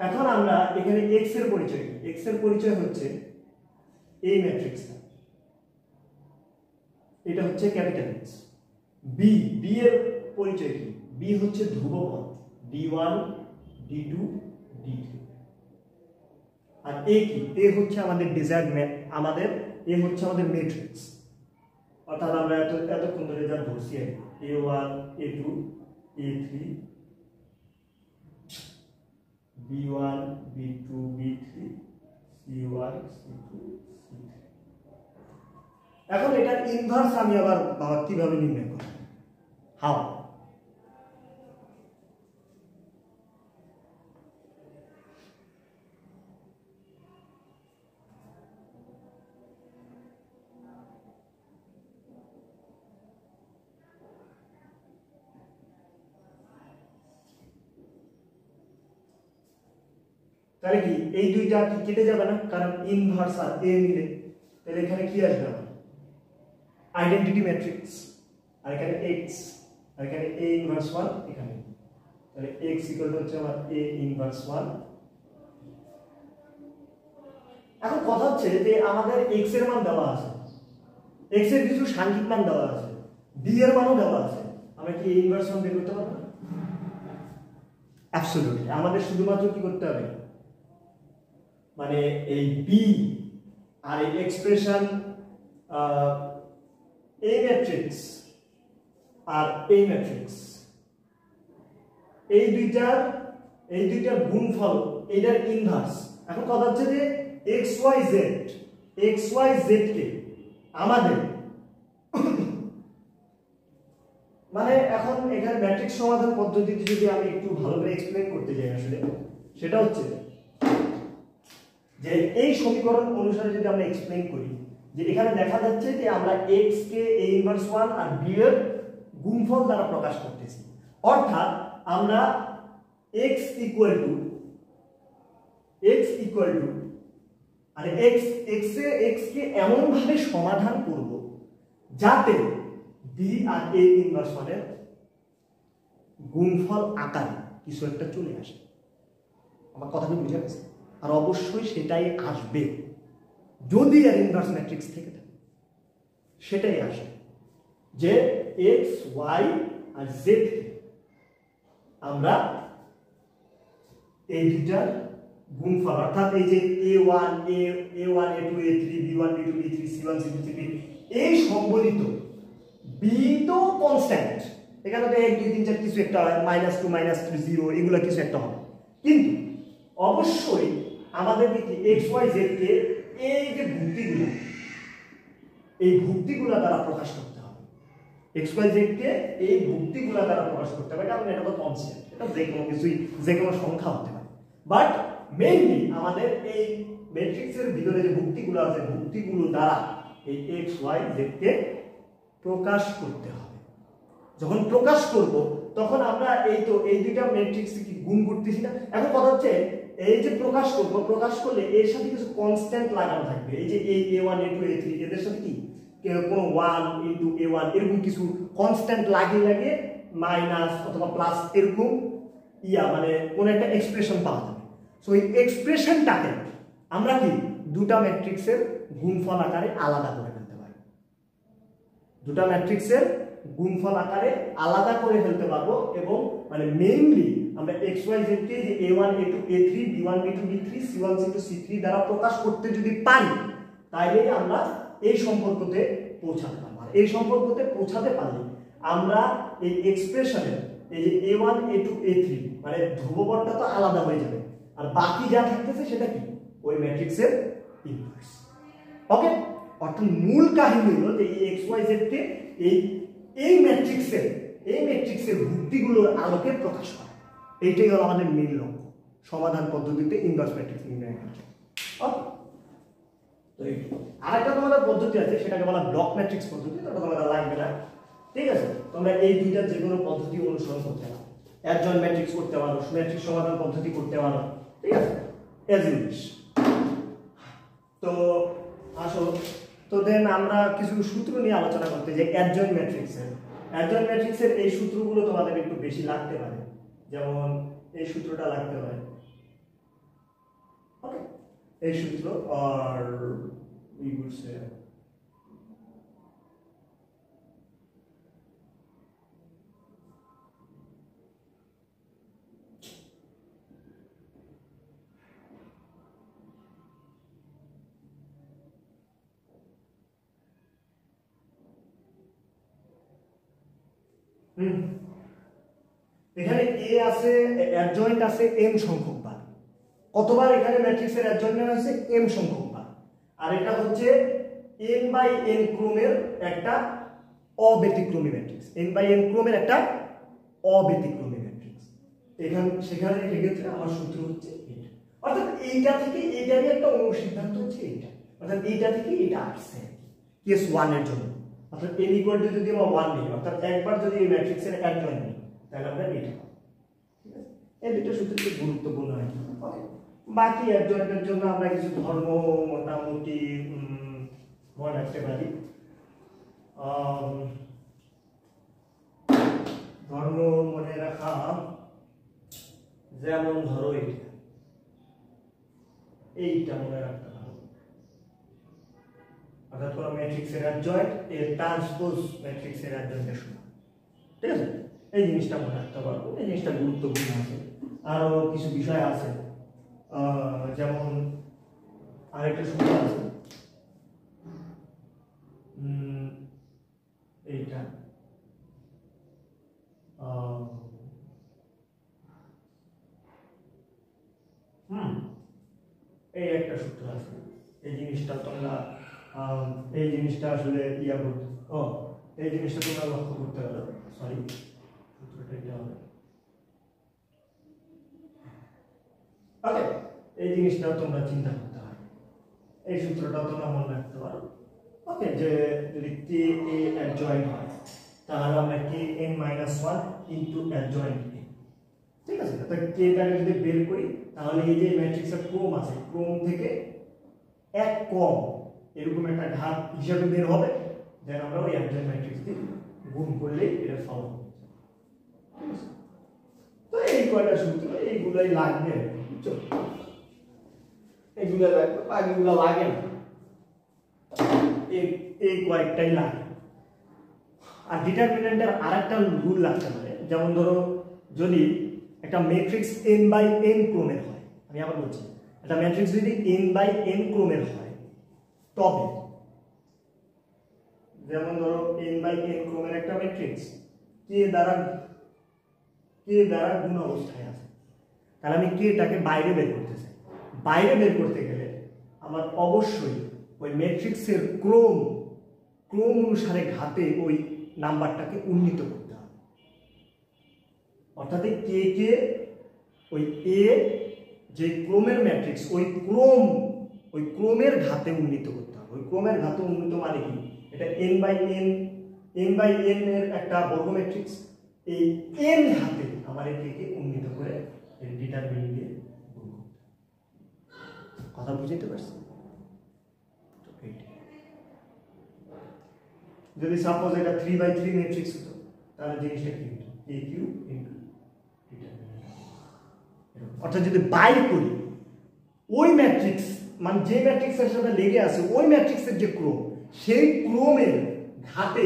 এখন আমরা এখানে এক্স এর পরিচয়, এক্স এর পরিচয় হচ্ছে এই ম্যাট্রিক্সটা, এটা হচ্ছে ক্যাপিটাল এক্স। বি, বি এর পরিচয় কি? বি হচ্ছে ধ্রুবপদ d1 d2 d3। আর এ কি? এ হচ্ছে আমাদের ডিজায়ার্ড আমাদের এ হচ্ছে আমাদের ম্যাট্রিক্স, অর্থাৎ আমরা এতক্ষণ ধরে যা ধরছি a1 a2 a3 b1 b2 b3 c1 c2 c3। এখন এটা ইনভার্স আমি আবার কিভাবে নির্ণয় করব? হাউ? তাহলে কি এই দুইটা কি কেটে যাবে না? কারণ ইনভার্স আর এ মিলে, তাহলে এখানে কি আসবে? Identity matrix. আর এখানে x, আর এখানে a ইনভার্স 1 এখানে, তাহলে x ইকুয়াল টু হচ্ছে আমার a ইনভার্স 1। এখন কথা হচ্ছে যে আমাদের x এর মান দেওয়া আছে, x এর কিছু সাংখ্যিক মান দেওয়া আছে, b এর মানও দেওয়া আছে, আমরা কি a ইনভার্স 1 বের করতে পারবো? অ্যাবসলিউটলি। আমাদের শুধুমাত্র কি করতে হবে, মানে এই b আর এই এক্সপ্রেশন এই ম্যাট্রিক্স আর এই ম্যাট্রিক্স, এই দুইটার গুণফল, এটার ইনভার্স। এখন কথা হচ্ছে যে xyz কে আমাদের মানে এখন এখানে ম্যাট্রিক্স সমাধান পদ্ধতিতে যদি আমি একটু ভালো করে এক্সপ্লেইন করতে যাই, আসলে সেটা হচ্ছে যে এই সমীকরণ অনুসারে যদি আমরা এক্সপ্লেইন করি, যে এখানে দেখা যাচ্ছে যে আমরা x কে a ইনভার্স 1 আর b এর গুণফল দ্বারা প্রকাশ করতেছি, অর্থাৎ আমরা x ইকুয়াল টু আরে x কে এমন ভাবে সমাধান করব যাতে b আর a ইনভার্স 1 এর গুণফল আকারে কিছু একটা চলে আসে। আমার কথাটা বুঝে গেছে? আর অবশ্যই সেটাই আসবে যদি এর ইনভার্স ম্যাট্রিক্স থেকে থাকে, সেটাই আসে যে x y আর z আমরা এই দুটার গুণফল অর্থাৎ এই যে a1 a2 a3 b1 b2 b3 c1 c2 c3 এই সম্বলিত b তো কনস্ট্যান্ট, এখানে তো 1 2 3 4 কিছু একটা হয়, -2 -3 0 এগুলো কিছু একটা হবে, কিন্তু অবশ্যই আমাদের কি x y z কে এই যে ভুক্তিগুলো দ্বারা প্রকাশ করতে হবে। x y z কে এই ভুক্তিগুলো দ্বারা প্রকাশ করতে হবে, কারণ এটা তো কনস্ট্যান্ট, এটা যে কোনো সংখ্যা হতে পারে, বাট মেইনলি আমাদের এই ম্যাট্রিক্সের ভিতরে যে ভুক্তিগুলো আছে ভুক্তিগুলো দ্বারা এই x y z কে প্রকাশ করতে হবে। যখন প্রকাশ করব তখন আমরা এই দুইটা ম্যাট্রিক্স কি গুণ করতেছি না। এখন কথা হচ্ছে এই যে প্রকাশ করব, প্রকাশ করলে এর সাথে কিছু কনস্ট্যান্ট লাগানো থাকবে, এই যে এই a1 a2 a3 এদের সাথে কি কোনো 1 * a1 এরকম কিছু কনস্ট্যান্ট লাগিয়ে মাইনাস অথবা প্লাস এরকম মানে কোন একটা এক্সপ্রেশন পাওয়া যাবে। সো এই এক্সপ্রেশনটাকে আমরা কি দুটা ম্যাট্রিক্সের গুণফল আকারে আলাদা করে ফেলতে পারি, দুটা ম্যাট্রিক্সের গুণফল আকারে আলাদা করে ফেলতে পারবো, এবং মানে মেইনলি আমরা xyz কে যে a1 a2 a3 b1 b2 b3 c1 c2 c3 দ্বারা প্রকাশ করতে যদি পারি, তাইলে আমরা এই সম্পর্কতে পৌঁছাতে পারবো। এই সম্পর্কতে পৌঁছাতে পারলে আমরা এই এক্সপ্রেশনের এই যে a1 a2 a3 মানে ধ্রুবকটা তো আলাদা হয়ে যাবে, আর বাকি যা থাকতেছে সেটা কি ওই ম্যাট্রিক্সের ইনভার্স। ওকে, অর্থাৎ মূল কাহিনী হলো যে এই xyz কে এই ম্যাট্রিক্সের ভুক্তিগুলোর আলোকে প্রকাশ করা, এইটাই হলো আমাদের মূল লক্ষ্য সমাধান পদ্ধতিতে ইনভার্স ম্যাট্রিক্স নির্ণয় করা। ওকে, তো আরেকটা তোমাদের পদ্ধতি আছে, সেটাকে বলা ব্লক ম্যাট্রিক্স পদ্ধতি, ওটা তোমাদের লাগবে না, ঠিক আছে? তোমরা এই দুইটা যে কোনো পদ্ধতি অনুসরণ করতে পারো, অ্যাডজয়েন্ট ম্যাট্রিক্স করতে পারো, ম্যাট্রিক্স সমাধান পদ্ধতি করতে পারো, ঠিক আছে, এজ ইউ উইশ। তো আসো, তো দেন আমরা কিছু সূত্র নিয়ে আলোচনা করতে, যে অ্যাডজয়েন্ট ম্যাট্রিক্সের এই সূত্রগুলো তোমাদের একটু বেশি লাগতে পারে, যেমন এই সূত্রটা লাগতে পারে। ওকে, এই সূত্র আর এখানে a আছে, অ্যাডজয়েন্ট আছে m সংখ্যক বার। কতবার এখানে ম্যাট্রিক্সের অ্যাডজয়েন্ট আছে m সংখ্যক বার, আর এটা হচ্ছে n/n ক্রমের একটা অব্যতিক্রমী ম্যাট্রিক্স, n/n ক্রমের একটা অব্যতিক্রমী ম্যাট্রিক্স। সেখানে লিখেছে আমার সূত্র হচ্ছে এটা, অর্থাৎ এইটা থেকে এইটারই একটা অনুসিদ্ধান্ত হচ্ছে এইটা, অর্থাৎ এইটা থেকে এটা আসছে কেস 1 এর জন্য, অর্থাৎ n = যদি আমরা 1 নিই, অর্থাৎ একবার যদি এই ম্যাট্রিক্সের অ্যাডজয়েন্ট নিই তাহলে আমরা এটা পাবো, ঠিক আছে? এই দুটো সূত্র খুব গুরুত্বপূর্ণ হয়। ওকে, বাকি অ্যাডজয়েন্টের জন্য আমরা কিছু ধর্ম মোটামুটি মনে রাখতে পারি। ধর্ম মনে রাখা, যেমন ধরো এইটা মনে রাখতে পারো, অর্থাৎ কোন ম্যাট্রিক্সের অ্যাডজয়েন্ট এর ট্রান্সপোজ ম্যাট্রিক্সের অ্যাডজয়েন্টের সমান, ঠিক আছে? এই জিনিসটা মনে রাখতে পারবো, এই জিনিসটা গুরুত্বপূর্ণ আছে। আরো কিছু বিষয় আছে, যেমন আরেকটা সূত্র আছে এইটা, এই একটা সূত্র আছে, এই জিনিসটা তোমরা এই জিনিসটা আসলে এই জিনিসটা তোমরা লক্ষ্য করতে পারো, সরি সূত্রটা এটা হবে। ওকে, এই জিনিসটাও তোমরা চিন্তা করতে পারো, এই সূত্রটাও তোমরা মনে রাখতে পারো, ওকে, যে যদি কে এ অ্যাডজয়েন্ট হয় তাহলে আমরা K N minus 1 into adjoint A, ঠিক আছে। তাহলে কে টাকে যদি বের করি তাহলে এই যে ম্যাট্রিক্সের ক্রম আছে, ক্রম থেকে এক কম এরকম একটা ঘাত হিসাবে বের হবে, দেন আমরা ওই অ্যাডজয়েন্ট ম্যাট্রিক্স দিয়ে গুণ করলেই এটা সলভ হবে। তো এই কয়টা সূত্র এইগুলাই লাগবে, বুঝছো, এইগুলা লাগবে, বাকিগুলো লাগে না, এই কয়েকটাই লাগে। আর ডিটারমিনেন্টের আরেকটা রুল লাগতে পারে, যেমন ধরো যদি একটা ম্যাট্রিক্স n বাই n ক্রমের হয়, আমি আবার বলছি, একটা ম্যাট্রিক্স যদি n বাই n ক্রমের হয় তবে, যেমন ধরো n বাই n ক্রমের একটা ম্যাট্রিক্স কে দ্বারা গুণ অবস্থায় আছে, তাহলে আমি কে টাকে বাইরে বের করতে চাই। বাইরে বের করতে গেলে আমার অবশ্যই ওই ম্যাট্রিক্সের ক্রম অনুসারে ঘাতে ওই নাম্বারটাকে উন্নীত করতে হবে। অর্থাৎ কে ওই এ যে ক্রমের ম্যাট্রিক্স ওই ক্রমের ঘাতে উন্নীত করতে হবে। ওই ক্রমের ঘাতে উন্নীত মানে কি, এটা n বাই n এর একটা বর্গ ম্যাট্রিক্স, এই n ঘাতে আমার কে উন্নীত করে এর ডিটারমিনেন্ট দিয়ে গুণ করতে। কথা বুঝতে পারছেন? যদি সাপোজ এটা 3/3 ম্যাট্রিক্স হতো তাহলে জিনিসটা কি হতো, a কিউ ইনটু ডিটারমিনেন্ট। অর্থাৎ যদি বাই করি ওই ম্যাট্রিক্স, মানে যে ম্যাট্রিক্সের সাথে লেগে আছে ওই ম্যাট্রিক্সের যে ক্রম, সেই ক্রমের ঘাতে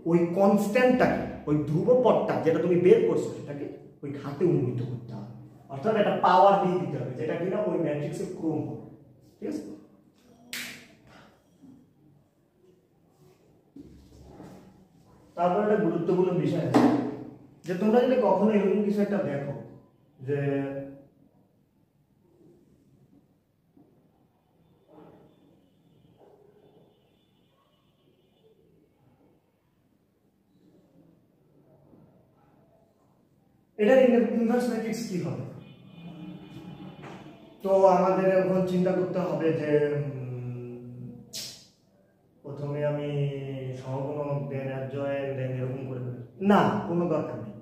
ওই কনস্ট্যান্টটাকে, ওই ধ্রুবপদটা যেটা তুমি বের করছো সেটাকে ওই ঘাতে উন্নীত করতে হবে। অর্থাৎ একটা পাওয়ার দিয়ে দিতে হবে যেটা কিনা ওই ম্যাট্রিক্সের ক্রম হবে, ঠিক আছে। তারপর একটা গুরুত্বপূর্ণ বিষয় আছে যে তোমরা যদি কখনো এরকম কিছু একটা দেখো যে এটার ইনভার্স ম্যাট্রিক্স কি হবে, তো আমাদের এখন চিন্তা করতে হবে যে প্রথমে আমি সহগুণক দেন অ্যাডজয়েন্ট দেন এরকম করে না, কোনো দরকার নেই।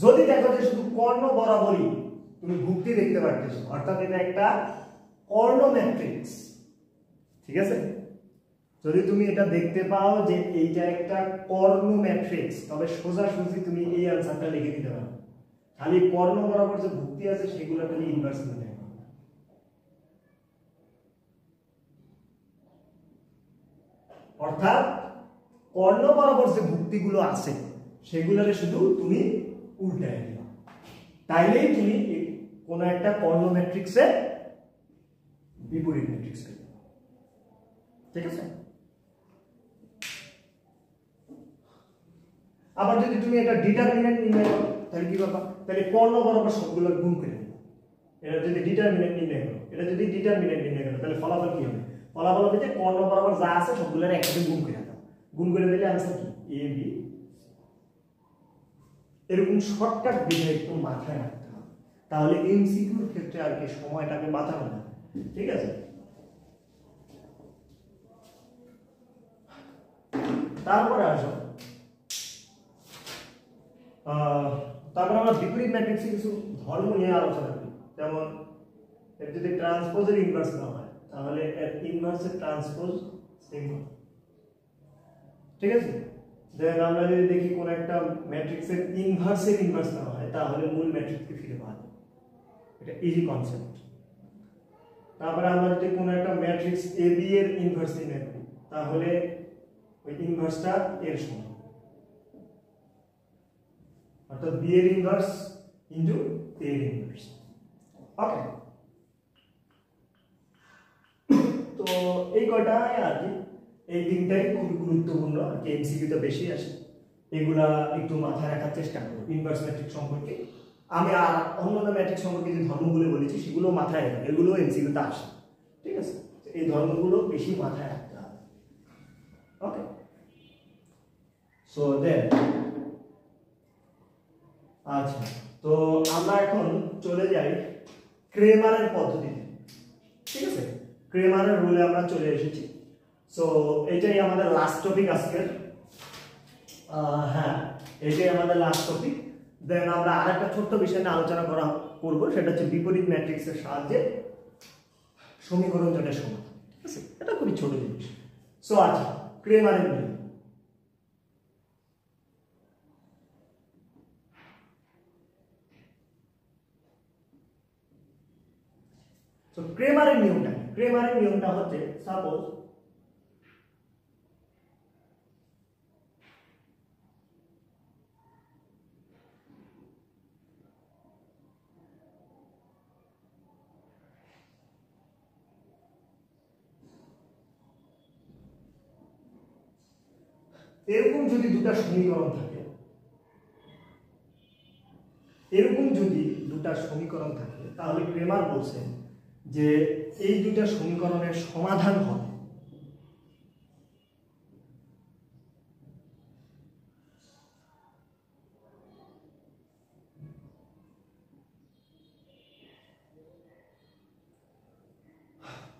যদি দেখো যে শুধু কর্ণ বরাবরই তুমি ভুক্তি দেখতে পাচ্ছ, অর্থাৎ এটা একটা কর্ণ ম্যাট্রিক্স, ঠিক আছে। যদি তুমি এটা দেখতে পাও যে এইটা একটা কর্ণ ম্যাট্রিক্স, তবে সোজাসুজি তুমি এই আনসারটা লিখে দিতে পারো। খালি কর্ণ বরাবর যে ভুক্তি আছে সেগুলো খালি ইনভার্স নিতে হবে। অর্থাৎ কর্ণ বরাবর যে ভুক্তিগুলো আছে সেগুলোরে শুধু তুমি উল্টায় দিবা, তাইলেই তুমি কোন একটা কর্ণ ম্যাট্রিক্সের বিপরীত ম্যাট্রিক্স পেতে, ঠিক আছে। আবার যদি তুমি এটা ডিটারমিনেন্ট নির্ণয় করো তাহলে কি করবা, তাহলে কর্ণ বরাবর সবগুলো গুণ করে দিবা। এটা যদি ডিটারমিনেন্ট নির্ণয় করো, তাহলে ফলাফল কি হবে, ফলাফল হবে যে কর্ণ বরাবর যা আছে সবগুলোর একসাথে গুণ করে দাও, গুণ করে দিলে आंसर কি এ বি। এরকম শর্টকাট বিষয় একটু মাথায় রাখতে হবে, তাহলে এমসিকিউর ক্ষেত্রে আর কি সময়টাকে বাঁচানো যাবে, ঠিক আছে। তারপরে আসো, তারপর আমরা বিপরীত ম্যাট্রিক্সে কিছু ধর্ম নিয়ে আলোচনা করি। যেমন এর যদি ট্রান্সপোজের ইনভার্স না হয় তাহলে এর ইনভার্সের ট্রান্সপোজ সেম হবে, ঠিক আছে। দেন আমরা যদি দেখি কোন একটা ম্যাট্রিক্সের ইনভার্সের ইনভার্স না হয় তাহলে মূল ম্যাট্রিক্সকে ফিরে পাওয়া যায়, এটা ইজি কনসেপ্ট। তারপরে আমরা যদি কোন একটা ম্যাট্রিক্স এ বি এর ইনভার্স নির্ণয় করি তাহলে ওই ইনভার্সটা এর সমান, অর্থাৎ বি এর ইনভার্স ইনটু এ এর ইনভার্স, ওকে। তো এই কয়টাই আর কি, এই তিনটাই খুব গুরুত্বপূর্ণ, এমসিকিউতে বেশি আসে, এগুলা একটু মাথায় রাখার চেষ্টা করো ইনভার্স ম্যাট্রিক্স সম্পর্কে। আমি আর অন্যান্য ম্যাট্রিক্স সম্পর্কে যে ধর্মগুলো বলেছি সেগুলো মাথায় রাখো, এগুলো এমসিকিউতে আসে, ঠিক আছে। এই ধর্মগুলো বেশি মাথায় রাখতে হবে, ওকে। সো দেন আচ্ছা, তো আমরা এখন চলে যাই ক্রেমারের পদ্ধতিতে, ঠিক আছে। ক্রেমারের রুলে আমরা চলে এসেছি। সো এটাই আমাদের লাস্ট টপিক আজকের। হ্যাঁ, এটাই আমাদের লাস্ট টপিক। দেন আমরা আরেকটা ছোট্ট বিষয় নিয়ে আলোচনা করব, সেটা হচ্ছে বিপরীত ম্যাট্রিক্সের সাহায্যে সমীকরণ জটের সমাধান। ঠিক আছে, এটা খুবই ছোট জিনিস। সো আচ্ছা, ক্রেমারের নিয়ম। তো ক্রেমারের নিয়মটা হচ্ছে, সাপোজ এরকম যদি দুটা সমীকরণ থাকে, তাহলে ক্রেমার বলছেন যে এই দুটা সমীকরণের সমাধান হবে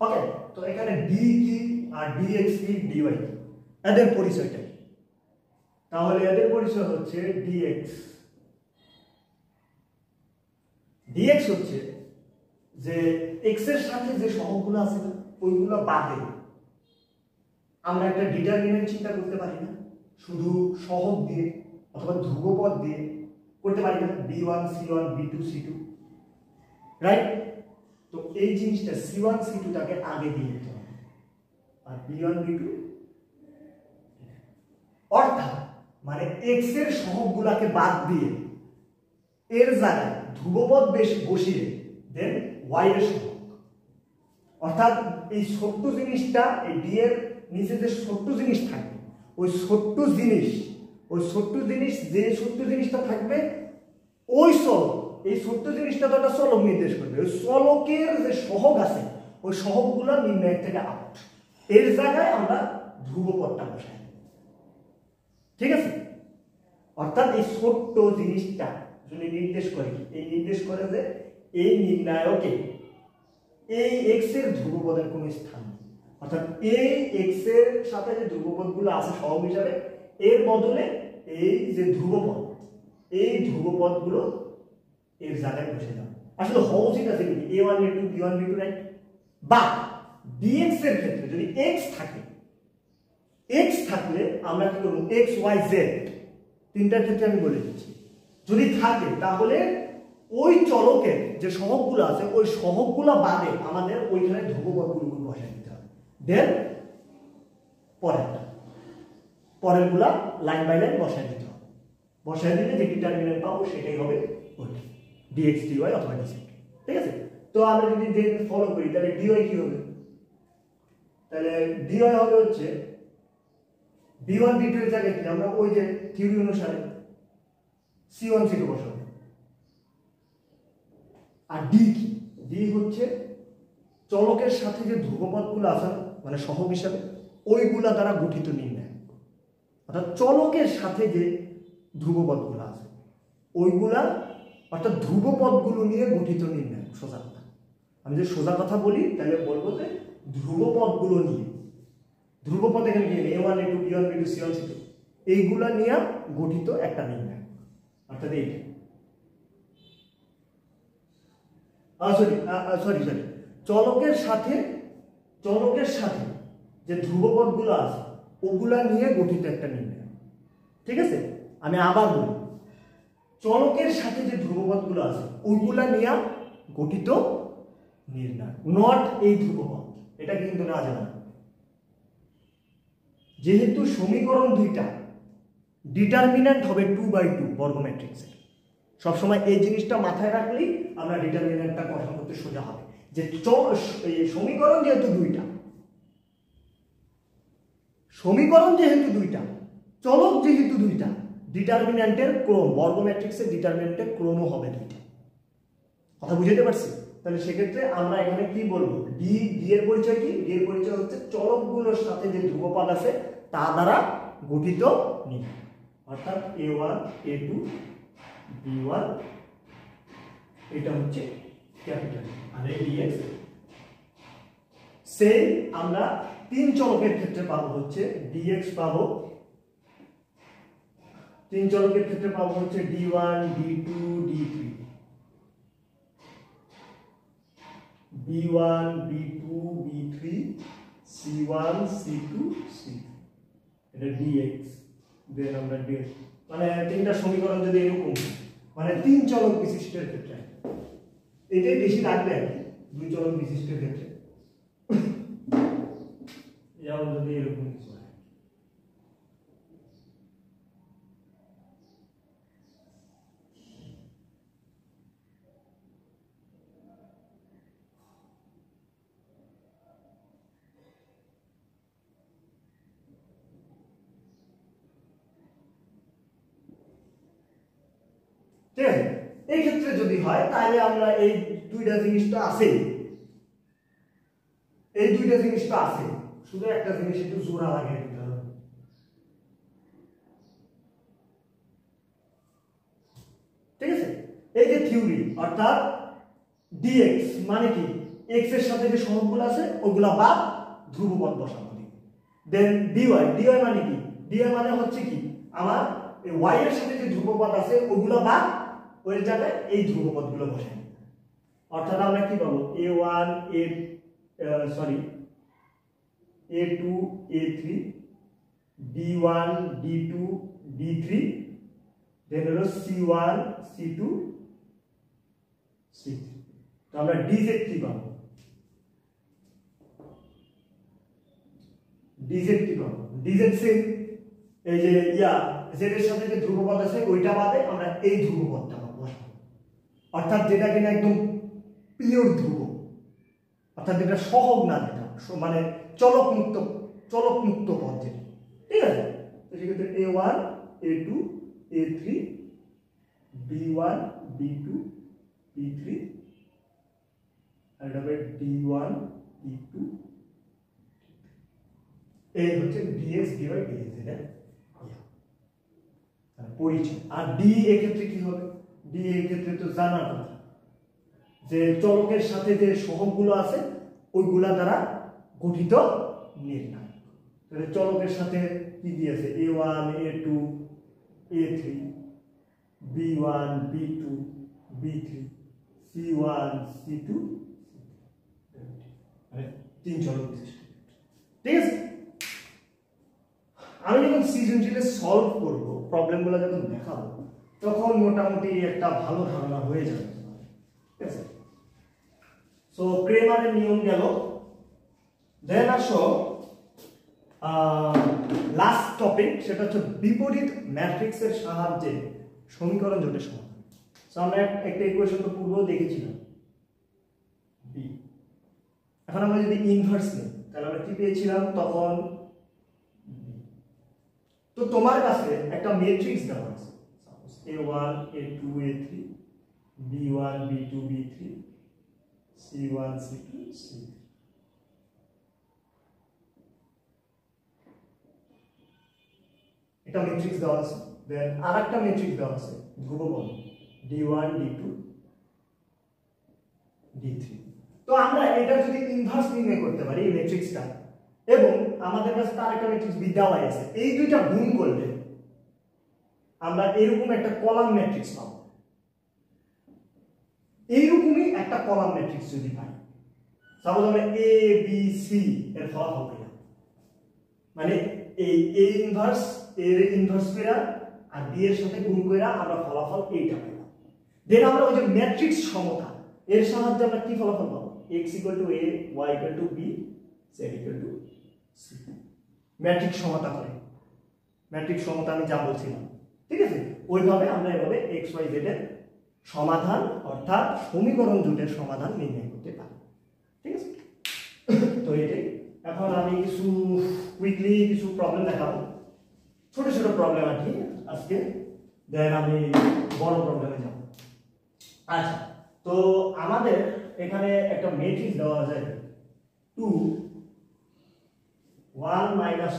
ওকে। তো এখানে ডি কি আর ডিএক্স কি ডিওয়াই কি, এদের পরিচয়টা কি? তাহলে এদের পরিচয় হচ্ছে ডিএক্স হচ্ছে যে এক্স এর সাথে যে সহগগুলো আছে না, ওইগুলো বাদে আমরা একটা ডিটারমিনেন্ট চিন্তা করতে পারি না, শুধু সহগ দিয়ে অথবা ধ্রুবপদ দিয়ে করতে পারি না, b1 c1 b2 c2, right? তো এই জিনিসটা c1 c2 টাকে আগে দিয়ে দিতে হবে, আর b1 b2, অর্থাৎ মানে x এর সহগগুলোকে বাদ দিয়ে এর জায়গায় ধ্রুবপদ বসিয়ে দেন y এর সহগ, অর্থাৎ এই ছোট্ট জিনিসটা, এই d এর নিচে যে ছোট্ট জিনিস থাকবে, ওই ছোট্ট জিনিসটা থাকবে ওই চলক, এই ছোট্ট জিনিসটা তো একটা চলক নির্দেশ করবে, ওই চলকের যে সহগ আছে ওই সহগগুলো নির্ণয় থেকে আউট, এর জায়গায় আমরা ধ্রুবপদটা বসাই। ঠিক আছে, অর্থাৎ এই ছোট্ট জিনিসটা যদি নির্দেশ করে, এই নির্দেশ করে যে এই নির্ণায়কে এই এক্স এর ধ্রুবপদের কোনো স্থান নেই, অর্থাৎ এই এক্স এর সাথে যে ধ্রুবপদগুলো আছে সহগ হিসাবে, এর বদলে এই যে ধ্রুবপদ, এই ধ্রুবপদগুলো এর জায়গায় বসে যাবে। আসলে সহজ আছে কি a1 a2 b1 b2, right? বা dx এর ক্ষেত্রে যদি x থাকলে আমরা কি করব, x y z তিনটার ক্ষেত্রে আমি বলে দিচ্ছি, যদি থাকে তাহলে ওই চলকের যে সহগগুলো আছে ওই সহগগুলো বাদে আমাদের ওইখানে ধ্রুবপদগুলো বসাই দিতে হবে। দেন পরেরগুলা লাইন বাই লাইন বসাই দিতে হবে, বসাই দিলে যে ডিটারমিনেন্ট পাবো সেটাই হবে ওইটা, dx dy অথবা dz। ঠিক আছে, তো আমরা যদি ফলো করি তাহলে dy কি হবে? তাহলে dy হবে হচ্ছে b1 b2 এর জায়গায় কি আমরা ওই যে থিওরি অনুসারে c1 c2 বসাবো। আর d কি? d হচ্ছে চলকের সাথে যে ধ্রুবপদগুলো আছে মানে সহগ হিসাবে, ওইগুলা দ্বারা গঠিত নির্ণয়, অর্থাৎ চলকের সাথে যে ধ্রুবপদগুলো আছে ওইগুলা, অর্থাৎ ধ্রুবপদগুলো নিয়ে গঠিত নির্ণয়। সোজা কথা, আমি যে সোজা কথা বলি তাহলে বলবো যে ধ্রুবপদগুলো নিয়ে, ধ্রুবপদ এখানে কি a1 a2 b1 b2 c1 c2, এইগুলা নিয়ে গঠিত একটা নির্ণয়, অর্থাৎ এইটা। সরি চলকের সাথে যে ধ্রুবপদগুলো আছে ওগুলা নিয়ে গঠিত একটা নির্ণয়। ঠিক আছে, আমি আবার বলি, চলকের সাথে যে ধ্রুবপদগুলো আছে ওইগুলা নিয়ে গঠিত নির্ণয়, নট এই ধ্রুবপদ, এটা কিন্তু না জানা। যেহেতু সমীকরণ দুইটা ডিটারমিন্যান্ট হবে 2/2 বর্গ ম্যাট্রিক্সের, সবসময় এই জিনিসটা মাথায় রাখলেই আমরা ডিটারমিন্যান্টটা গঠন করতে সোজা হবে। যে সমীকরণ যেহেতু দুইটা, চলক যেহেতু দুইটা, ডিটারমিন্যান্টের ক্রম, বর্গ ম্যাট্রিক্সের ডিটারমিন্যান্টের ক্রমও হবে দুইটা। কথা বুঝতে পারছি? তাহলে সেক্ষেত্রে আমরা এখানে কি বলবো, ডি এর পরিচয় কি? ডি এর পরিচয় হচ্ছে চলকগুলোর সাথে যে ধ্রুবপদ আছে তা দ্বারা গঠিত নির্ণয়, অর্থাৎ a1 a2 b1, এটা হচ্ছে ক্যাপিটাল আর এই dx। সেই আমরা তিন চলকের ক্ষেত্রে পাবো হচ্ছে dx পাবো, তিন চলকের ক্ষেত্রে পাবো হচ্ছে d1 d2 d3, b1 b2 b3 c1 c2 c3, এটা dx, দেন আমরা dx মানে তিনটা সমীকরণ যদি এরকম মানে তিন চলক বিশিষ্টের ক্ষেত্রে এটাই বেশি লাগবে আর কি, দুই চলক বিশিষ্টের ক্ষেত্রে যেমন যদি এরকম কিছু হয়। ঠিক আছে, এই ক্ষেত্রে যদি হয় তাহলে আমরা এই দুইটা জিনিসটা আছে, এই দুইটা জিনিসটা আছে, শুধু একটা জিনিস একটু জোড়া লাগে দিতে হবে। ঠিক আছে, এই যে থিওরি অর্থাৎ dx মানে কি x এর সাথে যে সহগগুলো আছে ওগুলা বাদ ধ্রুবপদ বসাবো, দেন dy মানে কি, dy মানে হচ্ছে কি আমার এই y এর সাথে যে ধ্রুবপদ আছে ওগুলা বাদ ওই জায়গায় এই ধ্রুবপদগুলো বসাই, অর্থাৎ আমরা কি পাবো a1 a2 a3 d1 d2 d3 দেন হলো c1 c2 c3। তো আমরা dz কি পাবো, dz কি পাবো, dz সেম এই যে z এর সাথে যে ধ্রুবপদ আছে ওইটা বাদে আমরা এই ধ্রুবপদটা পাবো, অর্থাৎ যেটা কিনা একদম পিওর ধ্রুব, অর্থাৎ যেটা সহগ না, যেটা মানে চলক মুক্ত পদ যেটা। ঠিক আছে, তো সেক্ষেত্রে a1 a2 a3 b1 b2 b3 আর হবে d1 d2 এই হচ্ছে dx dy dz এর পরিচয়। আর d এর ক্ষেত্রে কি হবে, d এর ক্ষেত্রে তো জানার কথা যে চলকের সাথে যে সহগগুলো আছে ওইগুলা দ্বারা গঠিত নির্ণয়। তাহলে চলকের সাথে কি দিয়েছে a1 a2 a3 b1 b2 b3 c1 c2 মানে তিন চলক বিশিষ্ট। ঠিক আছে, আমি যখন সৃজনশীলে সলভ করব প্রবলেমগুলো যখন দেখাবো তখন মোটামুটি একটা ভালো ধারণা হয়ে যাবে। ঠিক আছে, সো ক্রেমারের নিয়ম গেল। দেন আসো লাস্ট টপিক, সেটা হচ্ছে বিপরীত ম্যাট্রিক্সের সাহায্যে সমীকরণ জোটের সমাধান। সো আমরা একটা ইকুয়েশন তো পূর্বেও দেখেছিলাম বি, এখন আমরা যদি ইনভার্স নিই তাহলে আমরা কি পেয়েছিলাম তখন, তো তোমার কাছে একটা ম্যাট্রিক্স দেওয়া আছে suppose a1 a2 a3 b1 b2 b3 c1 c2 c3, একটা ম্যাট্রিক্স দেওয়া আছে, দেন আরেকটা ম্যাট্রিক্স দেওয়া আছে ধ্রুবপদ d1 d2 d3। তো আমরা এটা যদি ইনভার্স নির্ণয় করতে পারি এই ম্যাট্রিক্সটা, এবং আমাদের কাছে আরেকটা ম্যাট্রিক্স বি দেওয়া আছে, এই দুইটা গুণ করলে আমরা এরকম একটা কলাম ম্যাট্রিক্স পাবো। এইরকমই একটা কলাম ম্যাট্রিক্স যদি পাই, সাপোজ আমরা এ বি সি এর ফলাফল পেলাম, মানে এই এ ইনভার্স এর ইনভার্স পেরা আর বি এর সাথে গুণ কইরা আমরা ফলাফল এইটা পেলাম। দেন আমরা ওই যে ম্যাট্রিক্স সমতা এর সাহায্যে আমরা কি ফলাফল পাবো, x = a y = b z = c। Matrix সমতা করে, ম্যাট্রিক্স সমতা আমি যা বলছিলাম, ঠিক আছে, ওইভাবে আমরা এভাবে x y z এর সমাধান অর্থাৎ সমীকরণ জোটের সমাধান নির্ণয় করতে পারি। ঠিক আছে, তো এটাই। এখন আমি কিছু কুইকলি কিছু প্রবলেম দেখাবো, ছোট ছোট প্রবলেম আর কি আজকে, দেন আমি বড় প্রবলেমে যাব। আচ্ছা, তো আমাদের এখানে একটা ম্যাট্রিক্স দেওয়া যায় 2 1 -1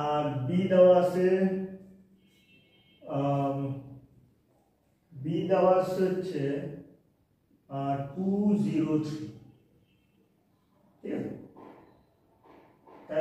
আর বি দেওয়া আছে বি দেওয়া হচ্ছে 2 0 3। ঠিক আছে,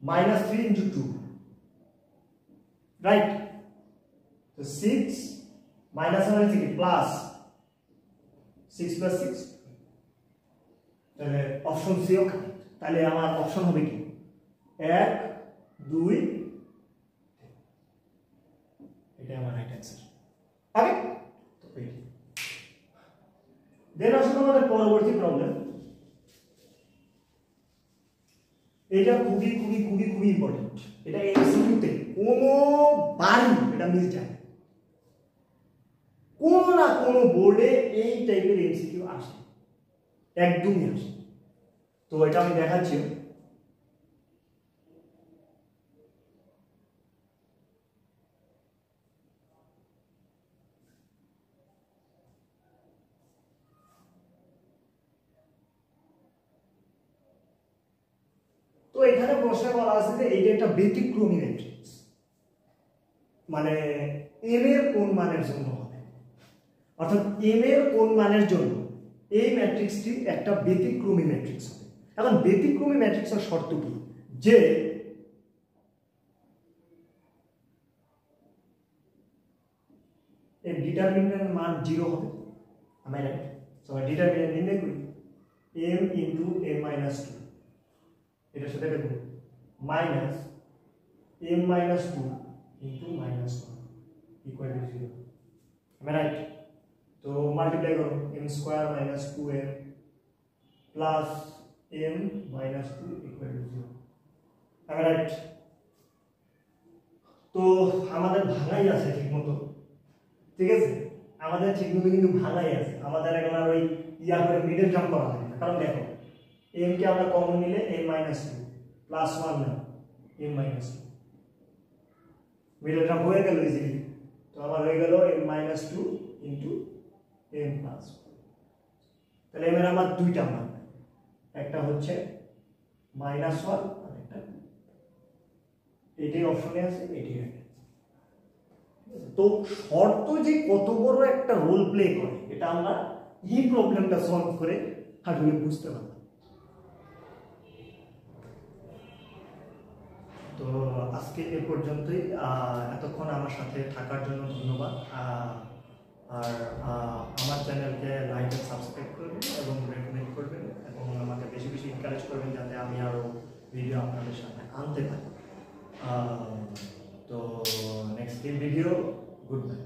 minus 3 into 2, right? So 6 minus 1 is plus 6 plus 6, তাহলে অপশন সি ও কারেক্ট। তাহলে আমার অপশন হবে কি 1 2, এটা আমার রাইট অ্যানসার। ওকে, তো দেন আসলে আমাদের পরবর্তী প্রবলেম, এটা খুবই খুবই খুবই খুবই ইম্পর্টেন্ট। এটা এমসিকিউতে কোনো বারই এটা মিস যায়, কোন না কোন বোর্ডে এই টাইপের এমসিকিউ আসে, একদমই আসে। তো এটা আমি দেখাচ্ছি। তো এখানে প্রশ্নে বলা আছে যে এটা একটা ব্যতিক্রমী ম্যাট্রিক্স, মানে এম এর কোন মানের জন্য হবে, অর্থাৎ এম এর কোন মানের জন্য এই ম্যাট্রিক্সটি একটা ব্যতিক্রমী ম্যাট্রিক্স হবে। এখন ব্যতিক্রমী ম্যাট্রিক্সের শর্ত কি, যে এর ডিটারমিনেন্টের মান 0 হবে, আমি রাইট? সো ডিটারমিনেন্ট নির্ণয় করি m ইনটু m মাইনাস 2, এটার সাথে দেখো minus m minus 2 into minus 1 equal to 0, আমি রাইট? তো মাল্টিপ্লাই করো m square minus 2m plus m minus 2 equal to 0, আমি রাইট? তো আমাদের ভাঙাই আছে ঠিকমতো, ঠিক আছে? আমাদের ঠিকমতো কিন্তু ভাঙাই আছে, আমাদের এখন আর ওই ইয়া করে মিডল টার্ম করা লাগে না। কারণ দেখো m কে আমরা কমন নিলে m মাইনাস 2 প্লাস 1 না m মাইনাস 2, মিডল টার্ম হয়ে গেল ইজিলি। তো আমার হয়ে গেল m minus 2 into m plus 1। তাহলে m এর আমার দুইটা মান, একটা হচ্ছে মাইনাস 1 আর একটা এটাই অপশনে আছে, এটাই রাইট। তো শর্ত যে কত বড় একটা রোল প্লে করে এটা আমরা এই প্রবলেমটা সলভ করে আসলে বুঝতে পারলাম। তো আজকে এ পর্যন্তই, এতক্ষণ আমার সাথে থাকার জন্য ধন্যবাদ। আর আমার চ্যানেলকে লাইক এবং সাবস্ক্রাইব করবেন এবং রেকমেন্ড করবেন এবং আমাকে বেশি বেশি এনকারেজ করবেন যাতে আমি আরও ভিডিও আপনাদের সামনে আনতে পারি। তো নেক্সট ভিডিও, গুড বাই।